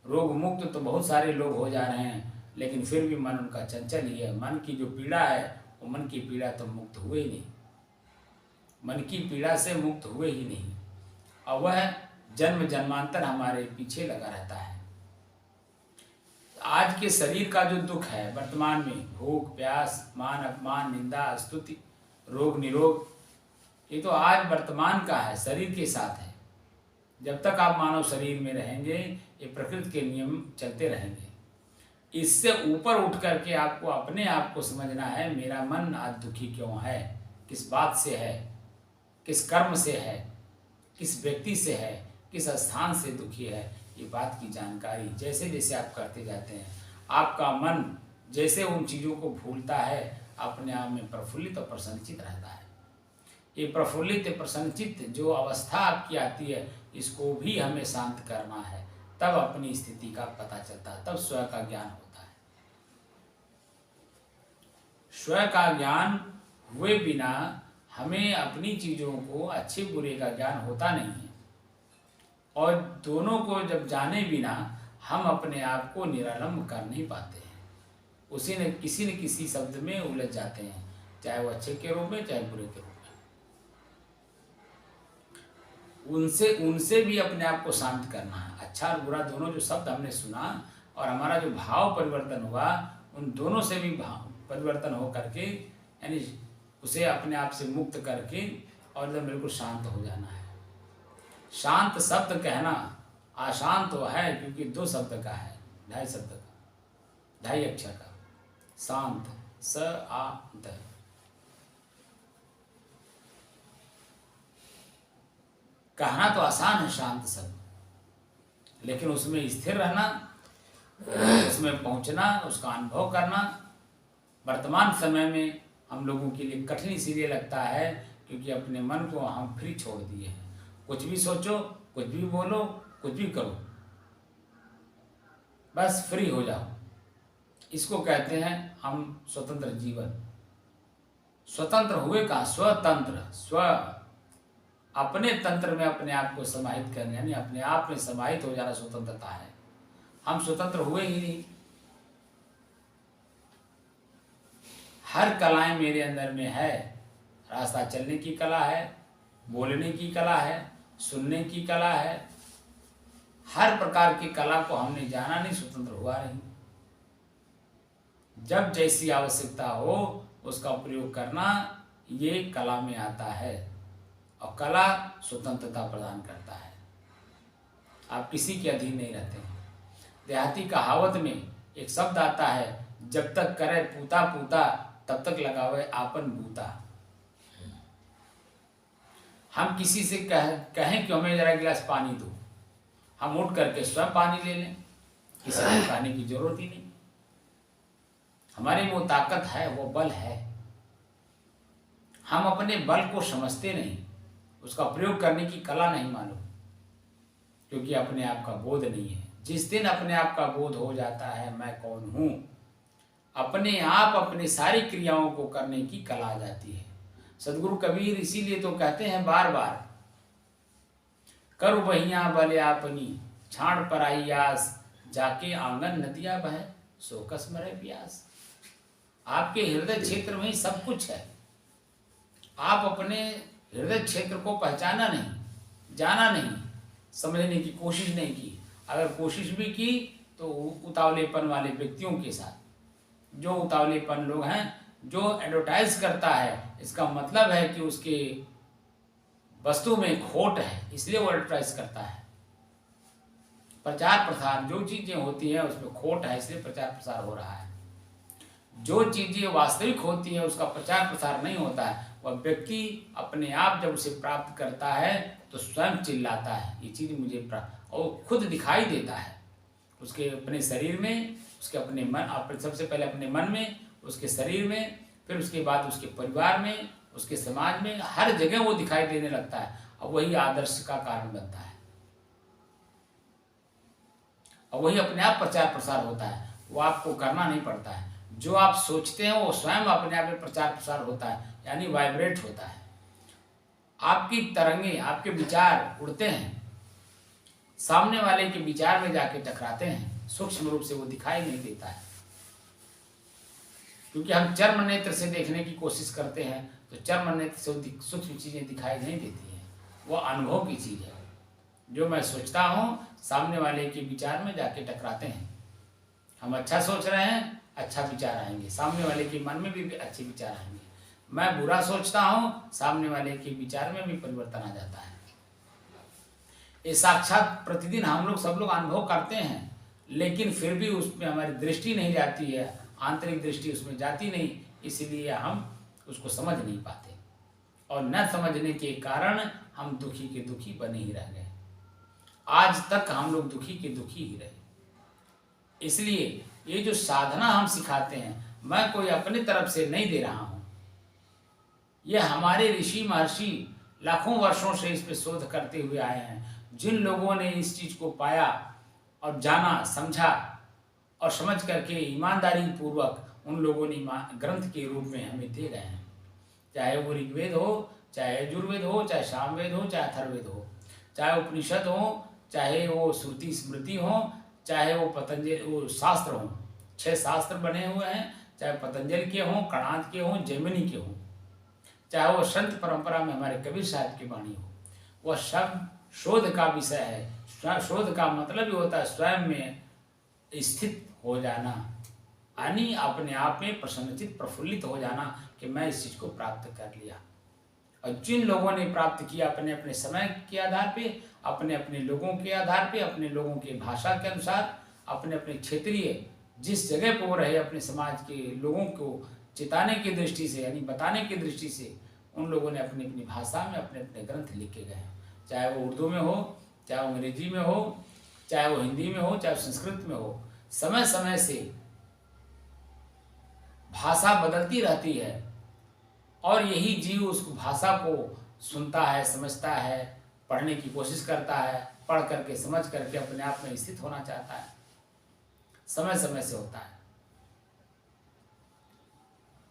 S1: रोग मुक्त तो बहुत सारे लोग हो जा रहे हैं, लेकिन फिर भी मन उनका चंचल ही है, मन की जो पीड़ा है वो मन की पीड़ा तो मुक्त हुए ही नहीं, मन की पीड़ा से मुक्त हुए ही नहीं, और वह जन्म जन्मांतर हमारे पीछे लगा रहता है। आज के शरीर का जो दुख है वर्तमान में, भूख प्यास, मान अपमान, निंदा स्तुति, रोग निरोग, ये तो आज वर्तमान का है, शरीर के साथ है। जब तक आप मानव शरीर में रहेंगे ये प्रकृति के नियम चलते रहेंगे। इससे ऊपर उठ करके आपको अपने आप को समझना है, मेरा मन आज दुखी क्यों है, किस बात से है, किस कर्म से है, किस व्यक्ति से है, किस स्थान से दुखी है, ये बात की जानकारी जैसे जैसे आप करते जाते हैं, आपका मन जैसे उन चीज़ों को भूलता है, अपने आप में प्रफुल्लित और प्रसन्नचित रहता है। ये प्रफुल्लित प्रसन्नचित जो अवस्था आपकी आती है, इसको भी हमें शांत करना है, तब अपनी स्थिति का पता चलता है, तब स्वयं का ज्ञान होता है। स्वयं का ज्ञान हुए बिना हमें अपनी चीज़ों को अच्छे बुरे का ज्ञान होता नहीं है, और दोनों को जब जाने बिना हम अपने आप को निरालंब कर नहीं पाते हैं, उसी ने किसी न किसी शब्द में उलझ जाते हैं, चाहे वो अच्छे के रूप में चाहे बुरे के रूप में। उनसे भी अपने आप को शांत करना है। अच्छा और बुरा दोनों जो शब्द हमने सुना और हमारा जो भाव परिवर्तन हुआ, उन दोनों से भी भाव परिवर्तन हो करके, यानी उसे अपने आप से मुक्त करके और एकदम बिल्कुल शांत हो जाना है। शांत शब्द कहना आसान तो है, क्योंकि 2 शब्द का है, 2.5 शब्द का, 2.5 अक्षर का, शांत, स आ द। कहना तो आसान है शांत शब्द, लेकिन उसमें स्थिर रहना, उसमें पहुंचना, उसका अनुभव करना वर्तमान समय में हम लोगों के लिए कठिन इसीलिए लगता है क्योंकि अपने मन को हम फ्री छोड़ दिए हैं। कुछ भी सोचो, कुछ भी बोलो, कुछ भी करो, बस फ्री हो जाओ। इसको कहते हैं हम स्वतंत्र जीवन। स्वतंत्र हुए कहाँ? स्वतंत्र, स्व अपने तंत्र में अपने आप को समाहित करने, यानी अपने आप में समाहित हो जाना स्वतंत्रता है। हम स्वतंत्र हुए ही नहीं। हर कलाएं मेरे अंदर में है। रास्ता चलने की कला है, बोलने की कला है, सुनने की कला है। हर प्रकार की कला को हमने जाना नहीं, स्वतंत्र हुआ नहीं। जब जैसी आवश्यकता हो उसका प्रयोग करना, ये कला में आता है, और कला स्वतंत्रता प्रदान करता है। आप किसी के अधीन नहीं रहते हैं। देहाती कहावत में एक शब्द आता है, जब तक करे पूता पूता तब तक लगावे आपन बूता। हम किसी से कहें कि हमें जरा गिलास पानी दो, हम उठ करके स्वयं पानी ले लें, किसी को कहने की जरूरत ही नहीं। हमारे में वो ताकत है, वो बल है। हम अपने बल को समझते नहीं, उसका प्रयोग करने की कला नहीं मालूम, क्योंकि अपने आप का बोध नहीं है। जिस दिन अपने आप का बोध हो जाता है, मैं कौन हूँ, अपने आप अपनी सारी क्रियाओं को करने की कला आ जाती है। सदगुरु कबीर इसीलिए तो कहते हैं बार बार, कर बहिया बले आपनी छाड़ पर आई आस, जाके आंगन नदिया बह सो कस मरे प्यास। आपके हृदय क्षेत्र में ही सब कुछ है। आप अपने हृदय क्षेत्र को पहचाना नहीं, जाना नहीं, समझने की कोशिश नहीं की। अगर कोशिश भी की तो उतावलेपन वाले व्यक्तियों के साथ। जो उतावलेपन लोग हैं, जो एडवर्टाइज करता है, इसका मतलब है कि उसके वस्तु में खोट है, इसलिए वो एडवर्टाइज करता है। प्रचार प्रसार जो चीजें होती हैं उसमें खोट है, इसलिए प्रचार प्रसार हो रहा है। जो चीजें वास्तविक होती हैं उसका प्रचार प्रसार नहीं होता है। वह व्यक्ति अपने आप जब उसे प्राप्त करता है तो स्वयं चिल्लाता है, ये चीज मुझे प्राप्त, और खुद दिखाई देता है उसके अपने शरीर में, उसके अपने मन, सबसे पहले अपने मन में, उसके शरीर में, फिर उसके बाद उसके परिवार में, उसके समाज में, हर जगह वो दिखाई देने लगता है, और वही आदर्श का कारण बनता है, और वही अपने आप प्रचार प्रसार होता है। वो आपको करना नहीं पड़ता है। जो आप सोचते हैं वो स्वयं अपने आप में प्रचार प्रसार होता है, यानी वाइब्रेट होता है। आपकी तरंगे, आपके विचार उड़ते हैं, सामने वाले के विचार में जाके टकराते हैं, सूक्ष्म रूप से वो दिखाई नहीं देता है। क्योंकि हम चर्म नेत्र से देखने की कोशिश करते हैं, तो चर्म नेत्र से सूक्ष्म चीजें दिखाई नहीं देती हैं। वो अनुभव की चीज है। जो मैं सोचता हूँ, सामने वाले के विचार में जाके टकराते हैं। हम अच्छा सोच रहे हैं, अच्छा विचार आएंगे, सामने वाले के मन में भी अच्छे विचार आएंगे। मैं बुरा सोचता हूँ, सामने वाले के विचार में भी परिवर्तन आ जाता है। ये साक्षात प्रतिदिन हम लोग सब लोग अनुभव करते हैं, लेकिन फिर भी उसमें हमारी दृष्टि नहीं जाती है, आंतरिक दृष्टि उसमें जाती नहीं, इसलिए हम उसको समझ नहीं पाते। और न समझने के कारण हम दुखी के दुखी बने ही रह गए। आज तक हम लोग दुखी के दुखी ही रहे। इसलिए ये जो साधना हम सिखाते हैं, मैं कोई अपनी तरफ से नहीं दे रहा हूँ, ये हमारे ऋषि महर्षि लाखों वर्षों से इस पर शोध करते हुए आए हैं। जिन लोगों ने इस चीज़ को पाया और जाना, समझा और समझ करके ईमानदारी पूर्वक उन लोगों ने ग्रंथ के रूप में हमें दे गए हैं। चाहे वो ऋग्वेद हो, चाहे यजुर्वेद हो, चाहे सामवेद हो, चाहे अथर्ववेद हो, चाहे उपनिषद हो, चाहे वो श्रुति स्मृति हो, चाहे वो पतंजलि वो शास्त्र हो, 6 शास्त्र बने हुए हैं, चाहे पतंजलि के हों, कणाद के हों, जैमिनी के हों, चाहे वो संत परंपरा में हमारे कबीर साहब की वाणी हो, वह सब शोध का विषय है। शोध का मतलब ही होता है स्वयं में स्थित हो जाना, यानी अपने आप में प्रसन्नचित प्रफुल्लित हो जाना कि मैं इस चीज़ को प्राप्त कर लिया। और जिन लोगों ने प्राप्त किया अपने अपने समय के आधार पे, अपने अपने लोगों के आधार पे, अपने लोगों के भाषा के अनुसार, अपने अपने क्षेत्रीय जिस जगह पर वो रहे, अपने समाज के लोगों को चिताने की दृष्टि से यानी बताने की दृष्टि से उन लोगों ने अपनी अपनी भाषा में अपने अपने ग्रंथ लिखे गए हैं। चाहे वो उर्दू में हो, चाहे वो अंग्रेजी में हो, चाहे वो हिंदी में हो, चाहे संस्कृत में हो, समय समय से भाषा बदलती रहती है और यही जीव उस भाषा को सुनता है, समझता है, पढ़ने की कोशिश करता है, पढ़ करके समझ करके अपने आप में स्थित होना चाहता है। समय समय से होता है।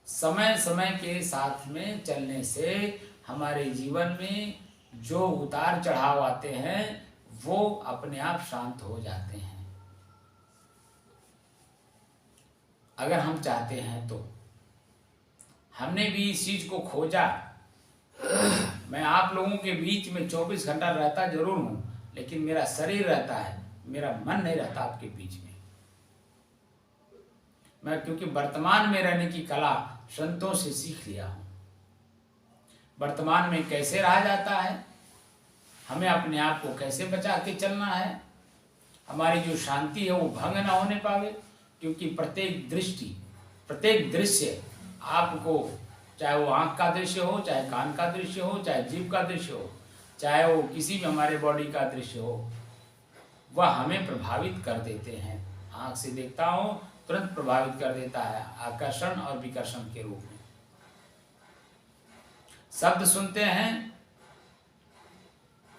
S1: समय समय के साथ में चलने से हमारे जीवन में जो उतार चढ़ाव आते हैं वो अपने आप शांत हो जाते हैं, अगर हम चाहते हैं तो। हमने भी इस चीज को खोजा। मैं आप लोगों के बीच में 24 घंटा रहता जरूर हूं, लेकिन मेरा शरीर रहता है, मेरा मन नहीं रहता आपके बीच में। मैं क्योंकि वर्तमान में रहने की कला संतों से सीख लिया हूं। वर्तमान में कैसे रहा जाता है, हमें अपने आप को कैसे बचा के चलना है, हमारी जो शांति है वो भंग ना होने पावे। क्योंकि प्रत्येक दृष्टि, प्रत्येक दृश्य आपको, चाहे वो आँख का दृश्य हो, चाहे कान का दृश्य हो, चाहे जीभ का दृश्य हो, चाहे वो किसी भी हमारे बॉडी का दृश्य हो, वह हमें प्रभावित कर देते हैं। आँख से देखता हूँ तुरंत प्रभावित कर देता है, आकर्षण और विकर्षण के रूप में। शब्द सुनते हैं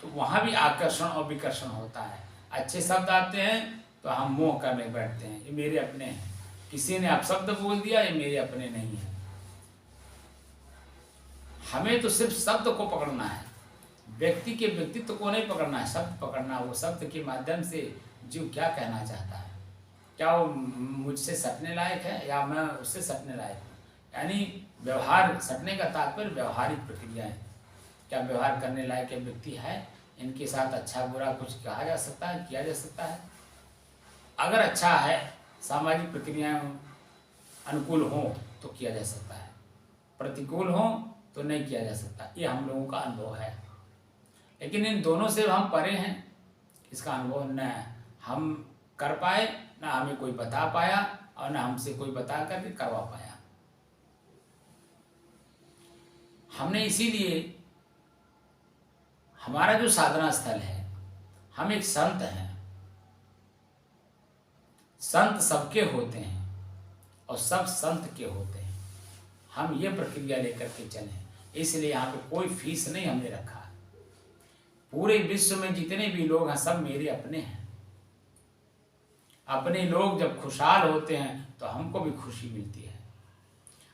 S1: तो वहाँ भी आकर्षण और विकर्षण होता है। अच्छे शब्द आते हैं तो हम मोह करने बैठते हैं, ये मेरे अपने हैं। किसी ने अपशब्द बोल दिया, ये मेरे अपने नहीं है। हमें तो सिर्फ शब्द को पकड़ना है, व्यक्ति के व्यक्तित्व को नहीं पकड़ना है, शब्द पकड़ना है। वो शब्द के माध्यम से जीव क्या कहना चाहता है, क्या वो मुझसे सटने लायक है या मैं उससे सटने लायक हूँ। यानी व्यवहार, सटने का तात्पर्य व्यवहारिक प्रक्रियाएं, क्या व्यवहार करने लायक व्यक्ति है, इनके साथ अच्छा बुरा कुछ कहा जा सकता है, किया जा सकता है। अगर अच्छा है, सामाजिक प्रक्रियाएं अनुकूल हो तो किया जा सकता है, प्रतिकूल हो तो नहीं किया जा सकता। ये हम लोगों का अनुभव है, लेकिन इन दोनों से हम परे हैं। इसका अनुभव न हम कर पाए, न हमें कोई बता पाया और न हमसे कोई बता करके करवा पाया। हमने इसीलिए, हमारा जो साधना स्थल है, हम एक संत हैं। संत सबके होते हैं और सब संत के होते हैं। हम ये प्रक्रिया लेकर के चलें, इसलिए यहाँ पे कोई फीस नहीं हमने रखा है। पूरे विश्व में जितने भी लोग हैं सब मेरे अपने हैं। अपने लोग जब खुशहाल होते हैं तो हमको भी खुशी मिलती है,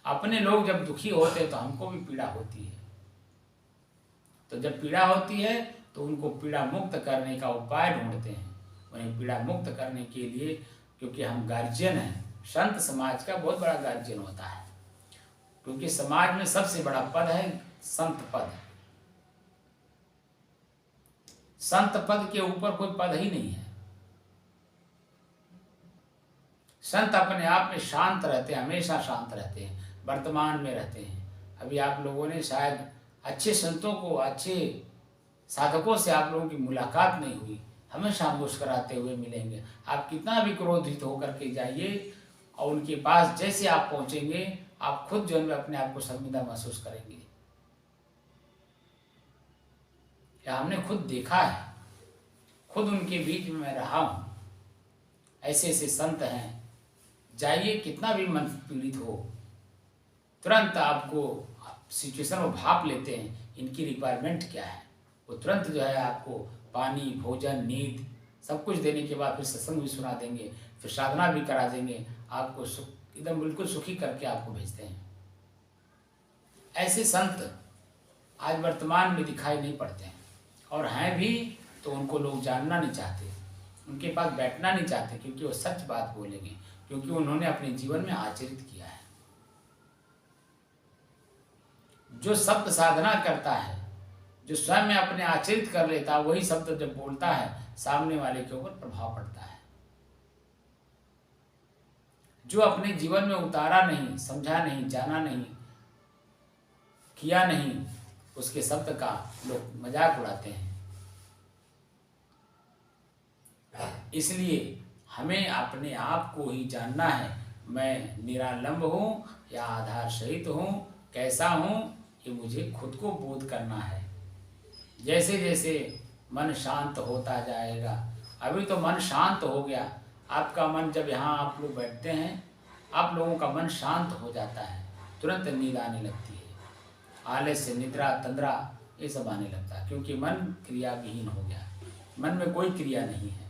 S1: अपने लोग जब दुखी होते हैं तो हमको भी पीड़ा होती है। तो जब पीड़ा होती है तो उनको पीड़ा मुक्त करने का उपाय ढूंढते हैं, उन्हें पीड़ा मुक्त करने के लिए। क्योंकि हम गार्जियन हैं, संत समाज का बहुत बड़ा गार्जियन होता है, क्योंकि समाज में सबसे बड़ा पद है संत पद। संत पद के ऊपर कोई पद ही नहीं है। संत अपने आप में शांत रहते हैं, हमेशा शांत रहते हैं, वर्तमान में रहते हैं। अभी आप लोगों ने शायद अच्छे संतों को, अच्छे साधकों से आप लोगों की मुलाकात नहीं हुई, हमेशा मुस्कुराते हुए मिलेंगे। आप कितना भी क्रोधित होकर के जाइए और उनके पास जैसे आप पहुंचेंगे, आप खुद जो है अपने आप को शर्मिंदा महसूस करेंगे। या हमने खुद देखा है, खुद उनके बीच में मैं रहा हूँ। ऐसे ऐसे संत हैं, जाइए, कितना भी मन पीड़ित हो, तुरंत आपको सिचुएशन को भाप लेते हैं, इनकी रिक्वायरमेंट क्या है। वो तुरंत जो है आपको पानी, भोजन, नींद सब कुछ देने के बाद फिर सत्संग भी सुना देंगे, फिर साधना भी करा देंगे, आपको एकदम बिल्कुल सुखी करके आपको भेजते हैं। ऐसे संत आज वर्तमान में दिखाई नहीं पड़ते हैं, और हैं भी तो उनको लोग जानना नहीं चाहते, उनके पास बैठना नहीं चाहते, क्योंकि वो सच बात बोलेंगे, क्योंकि उन्होंने अपने जीवन में आचरित किया है। जो शब्द साधना करता है, जो स्वयं में अपने आचरित कर लेता है, वही शब्द जब बोलता है सामने वाले के ऊपर प्रभाव पड़ता है। जो अपने जीवन में उतारा नहीं, समझा नहीं, जाना नहीं, किया नहीं, उसके शब्द का लोग मजाक उड़ाते हैं। इसलिए हमें अपने आप को ही जानना है, मैं निरालंब हूँ या आधार सहित हूँ, कैसा हूँ, ये मुझे खुद को बोध करना है। जैसे जैसे मन शांत होता जाएगा, अभी तो मन शांत हो गया, आपका मन जब यहाँ आप लोग बैठते हैं, आप लोगों का मन शांत हो जाता है, तुरंत नींद आने लगती है, आलस्य, निद्रा, तंद्रा ये सब आने लगता है, क्योंकि मन क्रिया विहीन हो गया, मन में कोई क्रिया नहीं है।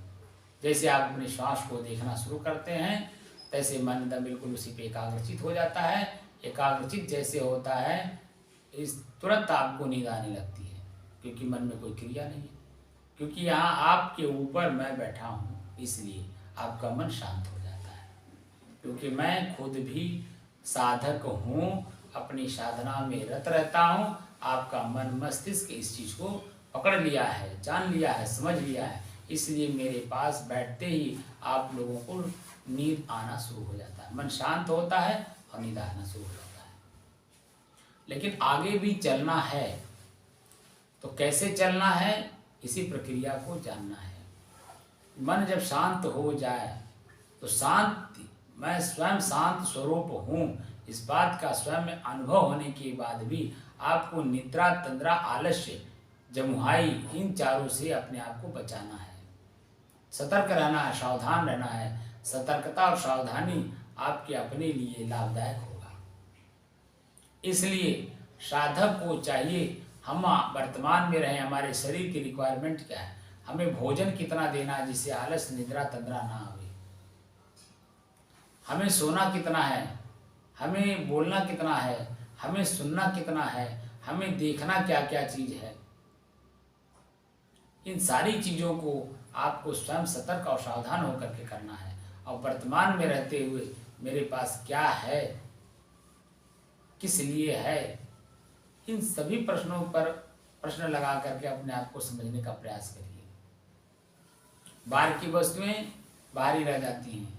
S1: जैसे आप अपने श्वास को देखना शुरू करते हैं, तैसे मन एकदम बिल्कुल उसी पे एकाग्रचित हो जाता है। एकाग्रचित जैसे होता है, इस तुरंत आपको नींद आने लगती है, क्योंकि मन में कोई क्रिया नहीं है, क्योंकि यहाँ आपके ऊपर मैं बैठा हूँ, इसलिए आपका मन शांत हो जाता है। क्योंकि मैं खुद भी साधक हूँ, अपनी साधना में रत रहता हूँ, आपका मन मस्तिष्क इस चीज़ को पकड़ लिया है, जान लिया है, समझ लिया है, इसलिए मेरे पास बैठते ही आप लोगों को नींद आना शुरू हो जाता है, मन शांत होता है और नींद आना शुरू हो जाता है। लेकिन आगे भी चलना है, तो कैसे चलना है, इसी प्रक्रिया को जानना है। मन जब शांत हो जाए तो शांति, मैं स्वयं शांत स्वरूप हूँ, इस बात का स्वयं में अनुभव होने के बाद भी आपको निद्रा, तंद्रा, आलस्य, जमुहाई इन चारों से अपने आप को बचाना है, सतर्क रहना है, सावधान रहना है। सतर्कता और सावधानी आपके अपने लिए लाभदायक होगा। इसलिए साधक को चाहिए, हम वर्तमान में रहें, हमारे शरीर की रिक्वायरमेंट क्या है, हमें भोजन कितना देना है जिससे आलस, निद्रा, तंद्रा ना आवे, हमें सोना कितना है, हमें बोलना कितना है, हमें सुनना कितना है, हमें देखना क्या क्या चीज़ है। इन सारी चीज़ों को आपको स्वयं सतर्क और सावधान होकर के करना है। और वर्तमान में रहते हुए मेरे पास क्या है, किस लिए है, इन सभी प्रश्नों पर प्रश्न लगा करके अपने आप को समझने का प्रयास करिए। बाहर की वस्तुएं बाहर ही रह जाती हैं,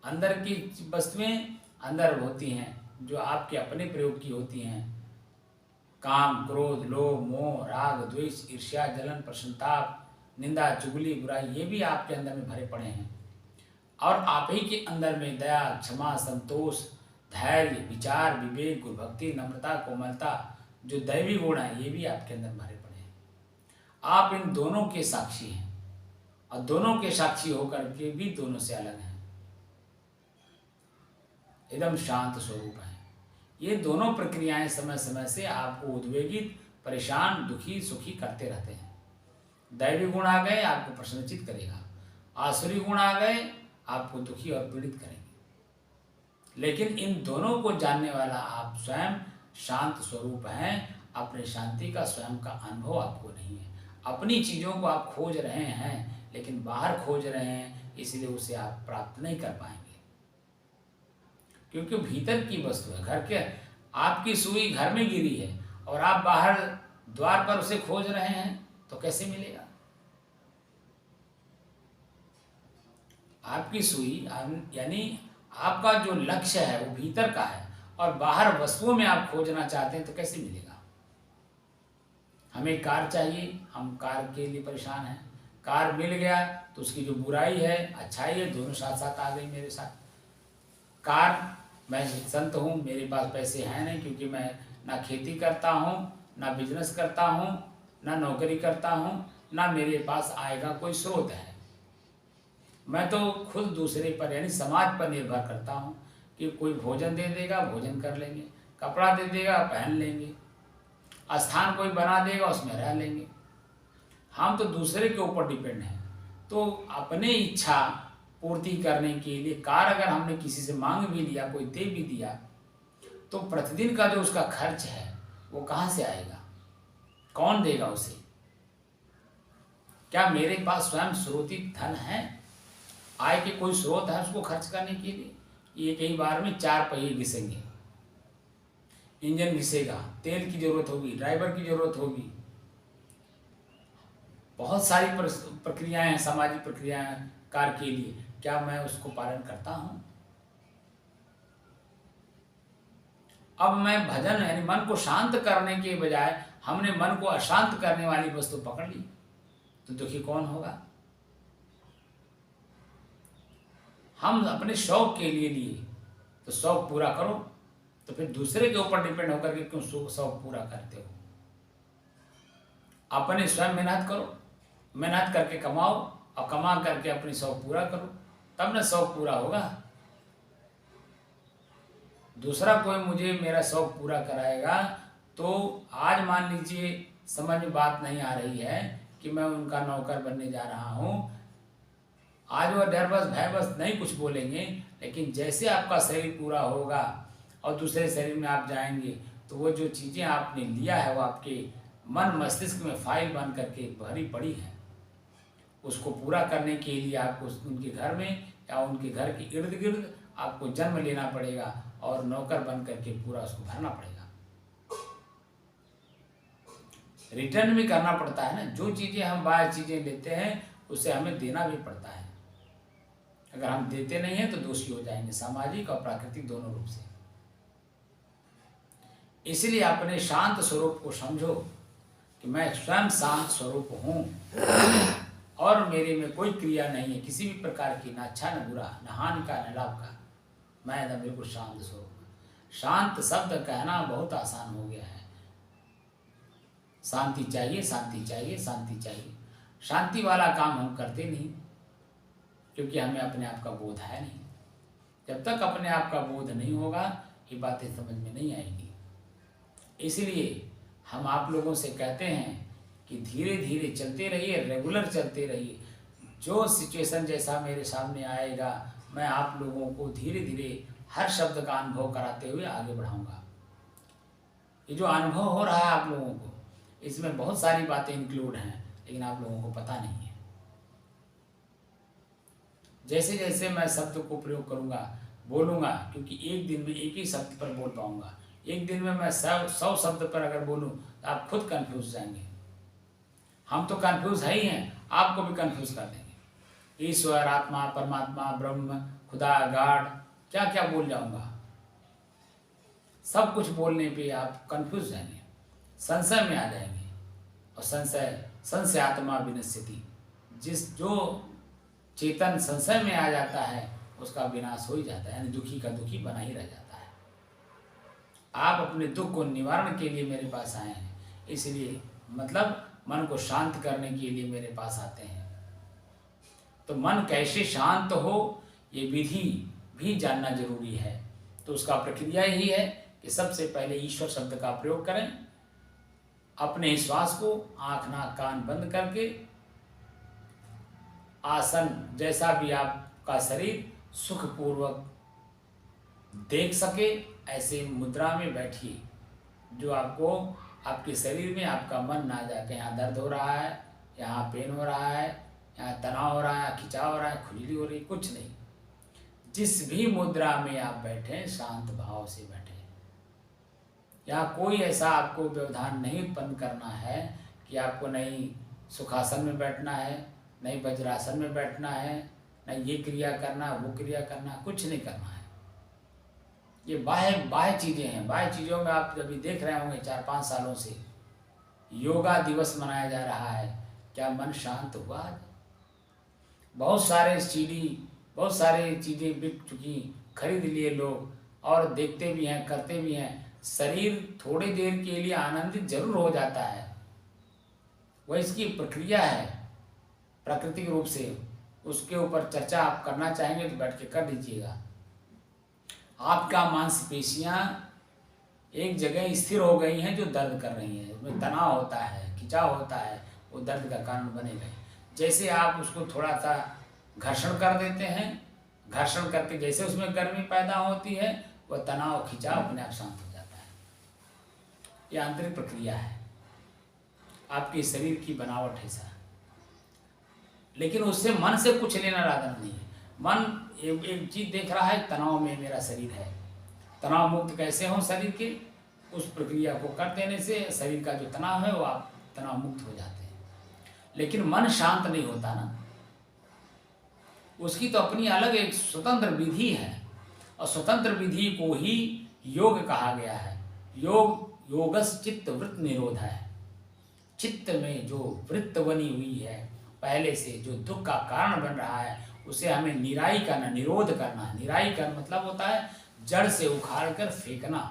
S1: अंदर की वस्तुएं अंदर होती हैं, जो आपके अपने प्रयोग की होती हैं। काम, क्रोध, लोभ, मोह, राग, द्वेष, ईर्ष्या, जलन, प्रसन्नताप, निंदा, चुगली, बुराई, ये भी आपके अंदर में भरे पड़े हैं। और आप ही के अंदर में दया, क्षमा, संतोष, धैर्य, विचार, विवेक, गुरुभक्ति, नम्रता, कोमलता, जो दैवी गुण है, ये भी आपके अंदर भरे पड़े हैं। आप इन दोनों के साक्षी हैं, और दोनों के साक्षी होकर के भी दोनों से अलग हैं, एकदम शांत स्वरूप है। ये दोनों प्रक्रियाएं समय समय से आपको उद्वेगित, परेशान, दुखी, सुखी करते रहते हैं। दैवी गुण आ गए आपको प्रसन्नचित करेगा, आसुरी गुण आ गए आपको दुखी और पीड़ित करेंगे। लेकिन इन दोनों को जानने वाला आप स्वयं शांत स्वरूप हैं। अपने शांति का स्वयं का अनुभव आपको नहीं है। अपनी चीज़ों को आप खोज रहे हैं, लेकिन बाहर खोज रहे हैं, इसलिए उसे आप प्राप्त नहीं कर पाएंगे, क्योंकि भीतर की वस्तु है। घर के आपकी सुई घर में गिरी है और आप बाहर द्वार पर उसे खोज रहे हैं, तो कैसे मिलेगा? आपकी सुई यानी आपका जो लक्ष्य है वो भीतर का है, और बाहर वस्तुओं में आप खोजना चाहते हैं, तो कैसे मिलेगा? हमें कार चाहिए, हम कार के लिए परेशान हैं। कार मिल गया तो उसकी जो बुराई है, अच्छाई है, दोनों साथ साथ आ गई मेरे साथ। कार, मैं संत हूँ, मेरे पास पैसे हैं नहीं, क्योंकि मैं ना खेती करता हूँ, ना बिजनेस करता हूँ, ना नौकरी करता हूँ, ना मेरे पास आय का कोई स्रोत है। मैं तो खुद दूसरे पर यानी समाज पर निर्भर करता हूँ कि कोई भोजन दे देगा, भोजन कर लेंगे, कपड़ा दे देगा, पहन लेंगे, स्थान कोई बना देगा, उसमें रह लेंगे। हम तो दूसरे के ऊपर डिपेंड हैं। तो अपने इच्छा पूर्ति करने के लिए कार्य अगर हमने किसी से मांग भी लिया, कोई दे भी दिया, तो प्रतिदिन का जो उसका खर्च है वो कहाँ से आएगा, कौन देगा उसे? क्या मेरे पास स्वयं स्रोतित धन है, आय के कोई स्रोत है उसको खर्च करने के लिए? ये कई बार में 4 पहिए घिसेंगे, इंजन घिसेगा, तेल की जरूरत होगी, ड्राइवर की जरूरत होगी, बहुत सारी प्रक्रियाएं हैं, सामाजिक प्रक्रियाएं कार्य के लिए। क्या मैं उसको पालन करता हूं? अब मैं भजन यानी मन को शांत करने के बजाय हमने मन को अशांत करने वाली वस्तु पकड़ ली, तो दुखी कौन होगा? हम अपने शौक के लिए तो शौक पूरा करो, तो फिर दूसरे के ऊपर डिपेंड होकर के क्यों शौक पूरा करते हो? अपने स्वयं मेहनत करो, मेहनत करके कमाओ और कमा करके अपनी शौक पूरा करो, तब ना शौक पूरा होगा। दूसरा कोई मुझे मेरा शौक पूरा कराएगा तो आज मान लीजिए समझ में बात नहीं आ रही है कि मैं उनका नौकर बनने जा रहा हूँ, आज वो डरबस भयबस नहीं कुछ बोलेंगे, लेकिन जैसे आपका शरीर पूरा होगा और दूसरे शरीर में आप जाएंगे तो वो जो चीज़ें आपने लिया है वो आपके मन मस्तिष्क में फाइल बन करके भरी पड़ी है। उसको पूरा करने के लिए आपको उनके घर में या उनके घर के इर्द गिर्द आपको जन्म लेना पड़ेगा और नौकर बन करके पूरा उसको भरना पड़ेगा। रिटर्न भी करना पड़ता है ना, जो चीज़ें हम बाहर चीज़ें लेते हैं उसे हमें देना भी पड़ता है। अगर हम देते नहीं हैं तो दोषी हो जाएंगे, सामाजिक और प्राकृतिक दोनों रूप से। इसलिए अपने शांत स्वरूप को समझो कि मैं स्वयं शांत स्वरूप हूँ और मेरे में कोई क्रिया नहीं है किसी भी प्रकार की, ना अच्छा न बुरा, न हानि का न लाभ का। मैं एकदम बिल्कुल शांत स्वरूप हूँ। शांत शब्द कहना बहुत आसान हो गया है। शांति चाहिए, शांति चाहिए, शांति चाहिए। शांति वाला काम हम करते नहीं, क्योंकि हमें अपने आप का बोध है नहीं। जब तक अपने आप का बोध नहीं होगा ये बातें समझ में नहीं आएगी। इसलिए हम आप लोगों से कहते हैं कि धीरे धीरे चलते रहिए, रेगुलर चलते रहिए। जो सिचुएशन जैसा मेरे सामने आएगा मैं आप लोगों को धीरे धीरे हर शब्द का अनुभव कराते हुए आगे बढ़ाऊंगा। ये जो अनुभव हो रहा है आप लोगों को, इसमें बहुत सारी बातें इंक्लूड हैं, लेकिन आप लोगों को पता नहीं है। जैसे जैसे मैं शब्द को प्रयोग करूंगा, बोलूंगा, क्योंकि एक दिन में एक ही शब्द पर बोल पाऊंगा। एक दिन में मैं 100 शब्द पर अगर बोलूं तो आप खुद कंफ्यूज जाएंगे। हम तो कंफ्यूज है ही हैं, आपको भी कंफ्यूज कर देंगे। ईश्वर, आत्मा, परमात्मा, ब्रह्म, खुदा, गॉड, क्या क्या बोल जाऊंगा। सब कुछ बोलने पे आप कंफ्यूज जाएंगे, संशय में आ जाएंगे। और संशय आत्मा विनश्यति, जो चेतन संशय में आ जाता है उसका विनाश हो ही जाता है, यानी दुखी का दुखी बना ही रह जाता है। आप अपने दुख को निवारण के लिए मेरे पास आए हैं, इसलिए मतलब मन को शांत करने के लिए मेरे पास आते हैं। तो मन कैसे शांत हो ये विधि भी जानना जरूरी है। तो उसका प्रक्रिया यही है कि सबसे पहले ईश्वर शब्द का प्रयोग करें, अपने श्वास को आँख नाक कान बंद करके आसन जैसा भी आपका शरीर सुखपूर्वक देख सके ऐसे मुद्रा में बैठिए, जो आपको आपके शरीर में आपका मन ना जाके यहाँ दर्द हो रहा है, यहाँ पेन हो रहा है, यहाँ तनाव हो रहा है, खिंचाव हो रहा है, खुजली हो रही, कुछ नहीं। जिस भी मुद्रा में आप बैठें शांत भाव से बैठें। यहाँ कोई ऐसा आपको व्यवधान नहीं उत्पन्न करना है कि आपको नहीं सुखासन में बैठना है, नहीं वज्रासन में बैठना है, नहीं ये क्रिया करना, वो क्रिया करना, कुछ नहीं करना है। ये बाह्य चीज़ें हैं। बाह्य चीज़ों में आप अभी देख रहे होंगे 4-5 सालों से योगा दिवस मनाया जा रहा है। क्या मन शांत हुआ? बहुत सारे सीडी, बहुत सारे चीज़ें बिक चुकी, खरीद लिए लोग और देखते भी हैं, करते भी हैं। शरीर थोड़ी देर के लिए आनंदित जरूर हो जाता है, वह इसकी प्रक्रिया है प्राकृतिक रूप से, उसके ऊपर चर्चा आप करना चाहेंगे तो बैठ के कर दीजिएगा। आपका मांसपेशियां एक जगह स्थिर हो गई हैं जो दर्द कर रही हैं, उसमें तनाव होता है, खिंचाव होता है, वो दर्द का कारण बनेगा। जैसे आप उसको थोड़ा सा घर्षण कर देते हैं, घर्षण करके जैसे उसमें गर्मी पैदा होती है, वह तनाव खिंचाव अपने आप शांत हो जाता है। यह आंतरिक प्रक्रिया है, आपके शरीर की बनावट है ऐसा। लेकिन उससे मन से कुछ लेना देना नहीं है। मन एक चीज देख रहा है, तनाव में मेरा शरीर है, तनाव मुक्त कैसे हो शरीर के, उस प्रक्रिया को कर देने से शरीर का जो तनाव है वो आप तनाव मुक्त हो जाते हैं। लेकिन मन शांत नहीं होता ना, उसकी तो अपनी अलग एक स्वतंत्र विधि है, और स्वतंत्र विधि को ही योग कहा गया है। योगस चित्त वृत्त निरोध है। चित्त में जो वृत्त बनी हुई है पहले से, जो दुख का कारण बन रहा है, उसे हमें निराई करना, निरोध करना। निराई का मतलब होता है जड़ से उखाड़ कर फेंकना।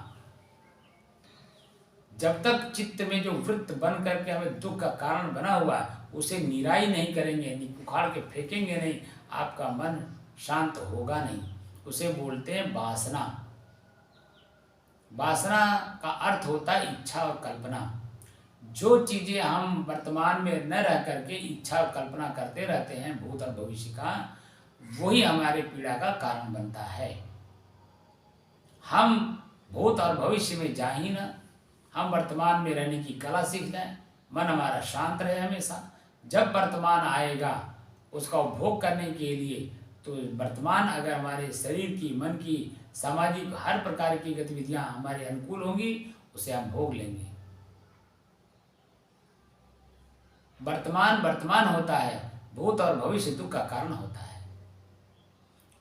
S1: जब तक चित्त में जो वृत्त बन करके हमें दुख का कारण बना हुआ है, उसे निराई नहीं करेंगे, उखाड़ के फेंकेंगे नहीं, आपका मन शांत होगा नहीं। उसे बोलते हैं वासना। वासना का अर्थ होता है इच्छा और कल्पना। जो चीजें हम वर्तमान में न रह करके इच्छा और कल्पना करते रहते हैं भूत और भविष्य का, वही हमारे पीड़ा का कारण बनता है। हम भूत और भविष्य में जा ही ना, हम वर्तमान में रहने की कला सीख लें, मन हमारा शांत रहे हमेशा। जब वर्तमान आएगा उसका उपभोग करने के लिए, तो वर्तमान अगर हमारे शरीर की, मन की, सामाजिक हर प्रकार की गतिविधियां हमारे अनुकूल होंगी, उसे हम भोग लेंगे। वर्तमान होता है, भूत और भविष्य दुख का कारण होता है।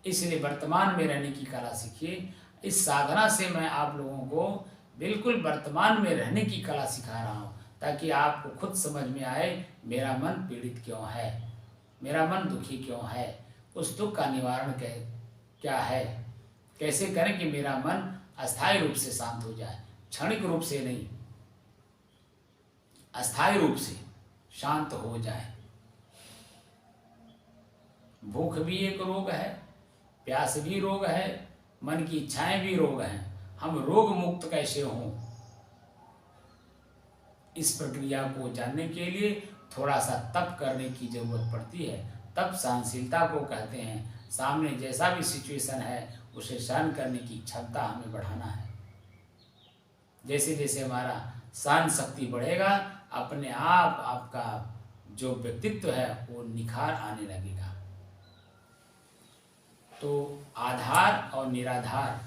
S1: इसलिए वर्तमान में रहने की कला सीखिए। इस साधना से मैं आप लोगों को बिल्कुल वर्तमान में रहने की कला सिखा रहा हूँ, ताकि आपको खुद समझ में आए मेरा मन पीड़ित क्यों है, मेरा मन दुखी क्यों है, उस दुख का निवारण क्या है, कैसे करें कि मेरा मन अस्थायी रूप से शांत हो जाए, क्षणिक रूप से नहीं, अस्थायी रूप से शांत हो जाए। भूख भी एक रोग है, प्यास भी रोग है, मन की इच्छाएं भी रोग हैं। हम रोग मुक्त कैसे हों, इस प्रक्रिया को जानने के लिए थोड़ा सा तप करने की जरूरत पड़ती है। तप सहनशीलता को कहते हैं। सामने जैसा भी सिचुएशन है उसे सहन करने की क्षमता हमें बढ़ाना है। जैसे जैसे हमारा सहन शक्ति बढ़ेगा, अपने आप आपका जो व्यक्तित्व है वो निखार आने लगेगा। तो आधार और निराधार,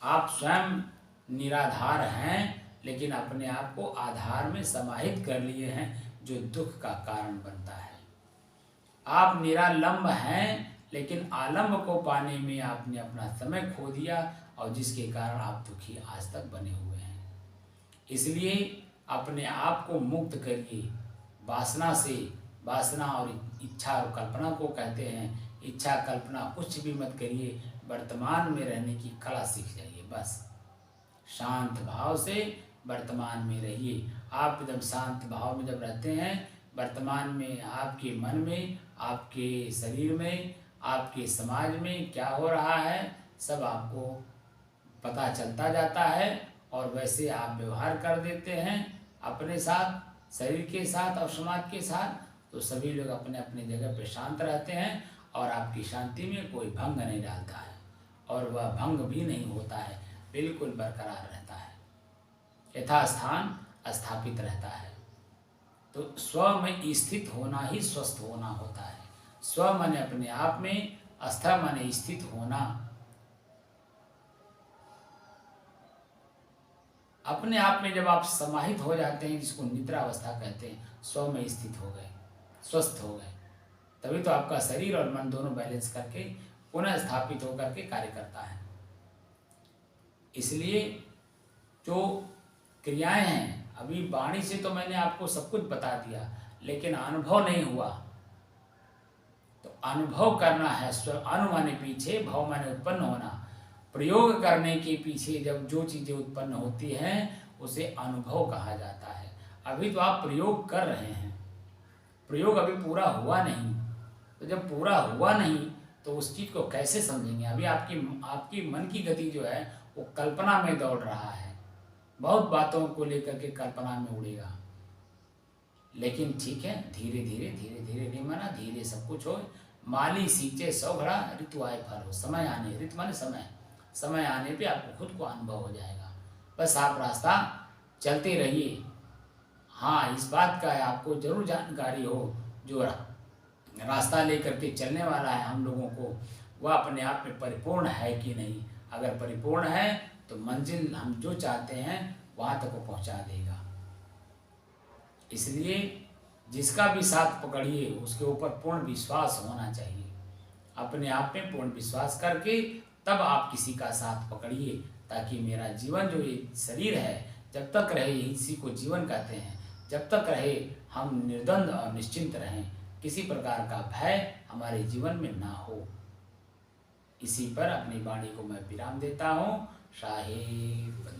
S1: आप स्वयं निराधार हैं, लेकिन अपने आप को आधार में समाहित कर लिए हैं, जो दुख का कारण बनता है। आप निरालंब हैं, लेकिन आलंब को पाने में आपने अपना समय खो दिया, और जिसके कारण आप दुखी आज तक बने हुए हैं। इसलिए अपने आप को मुक्त करिए वासना से। वासना और इच्छा और कल्पना को कहते हैं। इच्छा कल्पना कुछ भी मत करिए, वर्तमान में रहने की कला सीख जाइए। बस शांत भाव से वर्तमान में रहिए। आप एकदम शांत भाव में जब रहते हैं, वर्तमान में आपके मन में, आपके शरीर में, आपके समाज में क्या हो रहा है सब आपको पता चलता जाता है, और वैसे आप व्यवहार कर देते हैं अपने साथ, शरीर के साथ और समाज के साथ, तो सभी लोग अपने अपने जगह पे शांत रहते हैं, और आपकी शांति में कोई भंग नहीं डालता है, और वह भंग भी नहीं होता है, बिल्कुल बरकरार रहता है, यथास्थान स्थापित रहता है। तो स्व में स्थित होना ही स्वस्थ होना होता है। स्व माने अपने आप में, स्थ माने स्थित होना। अपने आप में जब आप समाहित हो जाते हैं, जिसको निद्रा अवस्था कहते हैं, स्व में स्थित हो गए, स्वस्थ हो गए, तभी तो आपका शरीर और मन दोनों बैलेंस करके पुनः स्थापित होकर के कार्य करता है। इसलिए जो क्रियाएं हैं, अभी वाणी से तो मैंने आपको सब कुछ बता दिया, लेकिन अनुभव नहीं हुआ, तो अनुभव करना है। अनु माने पीछे, भव माने उत्पन्न होना। प्रयोग करने के पीछे जब जो चीजें उत्पन्न होती हैं उसे अनुभव कहा जाता है। अभी तो आप प्रयोग कर रहे हैं, प्रयोग अभी पूरा हुआ नहीं। तो जब पूरा हुआ नहीं तो उस चीज़ को कैसे समझेंगे? अभी आपकी मन की गति जो है वो कल्पना में दौड़ रहा है, बहुत बातों को लेकर के कल्पना में उड़ेगा। लेकिन ठीक है, धीरे धीरे धीरे धीरे नहीं माना, धीरे सब कुछ हो। माली सींचे 100 घड़ा, ऋतु आए फल हो। समय आने, ऋतु माने समय आने पे आपको खुद को अनुभव हो जाएगा। बस आप रास्ता चलते रहिए। हाँ, इस बात का आपको जरूर जानकारी हो, जो रास्ता लेकर के चलने वाला है हम लोगों को, वह अपने आप में परिपूर्ण है कि नहीं। अगर परिपूर्ण है तो मंजिल हम जो चाहते हैं वहाँ तक वो पहुँचा देगा। इसलिए जिसका भी साथ पकड़िए उसके ऊपर पूर्ण विश्वास होना चाहिए। अपने आप में पूर्ण विश्वास करके तब आप किसी का साथ पकड़िए, ताकि मेरा जीवन जो ये शरीर है जब तक रहे, इसी को जीवन कहते हैं, जब तक रहे हम निर्द्वंद और निश्चिंत रहें, किसी प्रकार का भय हमारे जीवन में ना हो। इसी पर अपनी वाणी को मैं विराम देता हूँ। साहेब।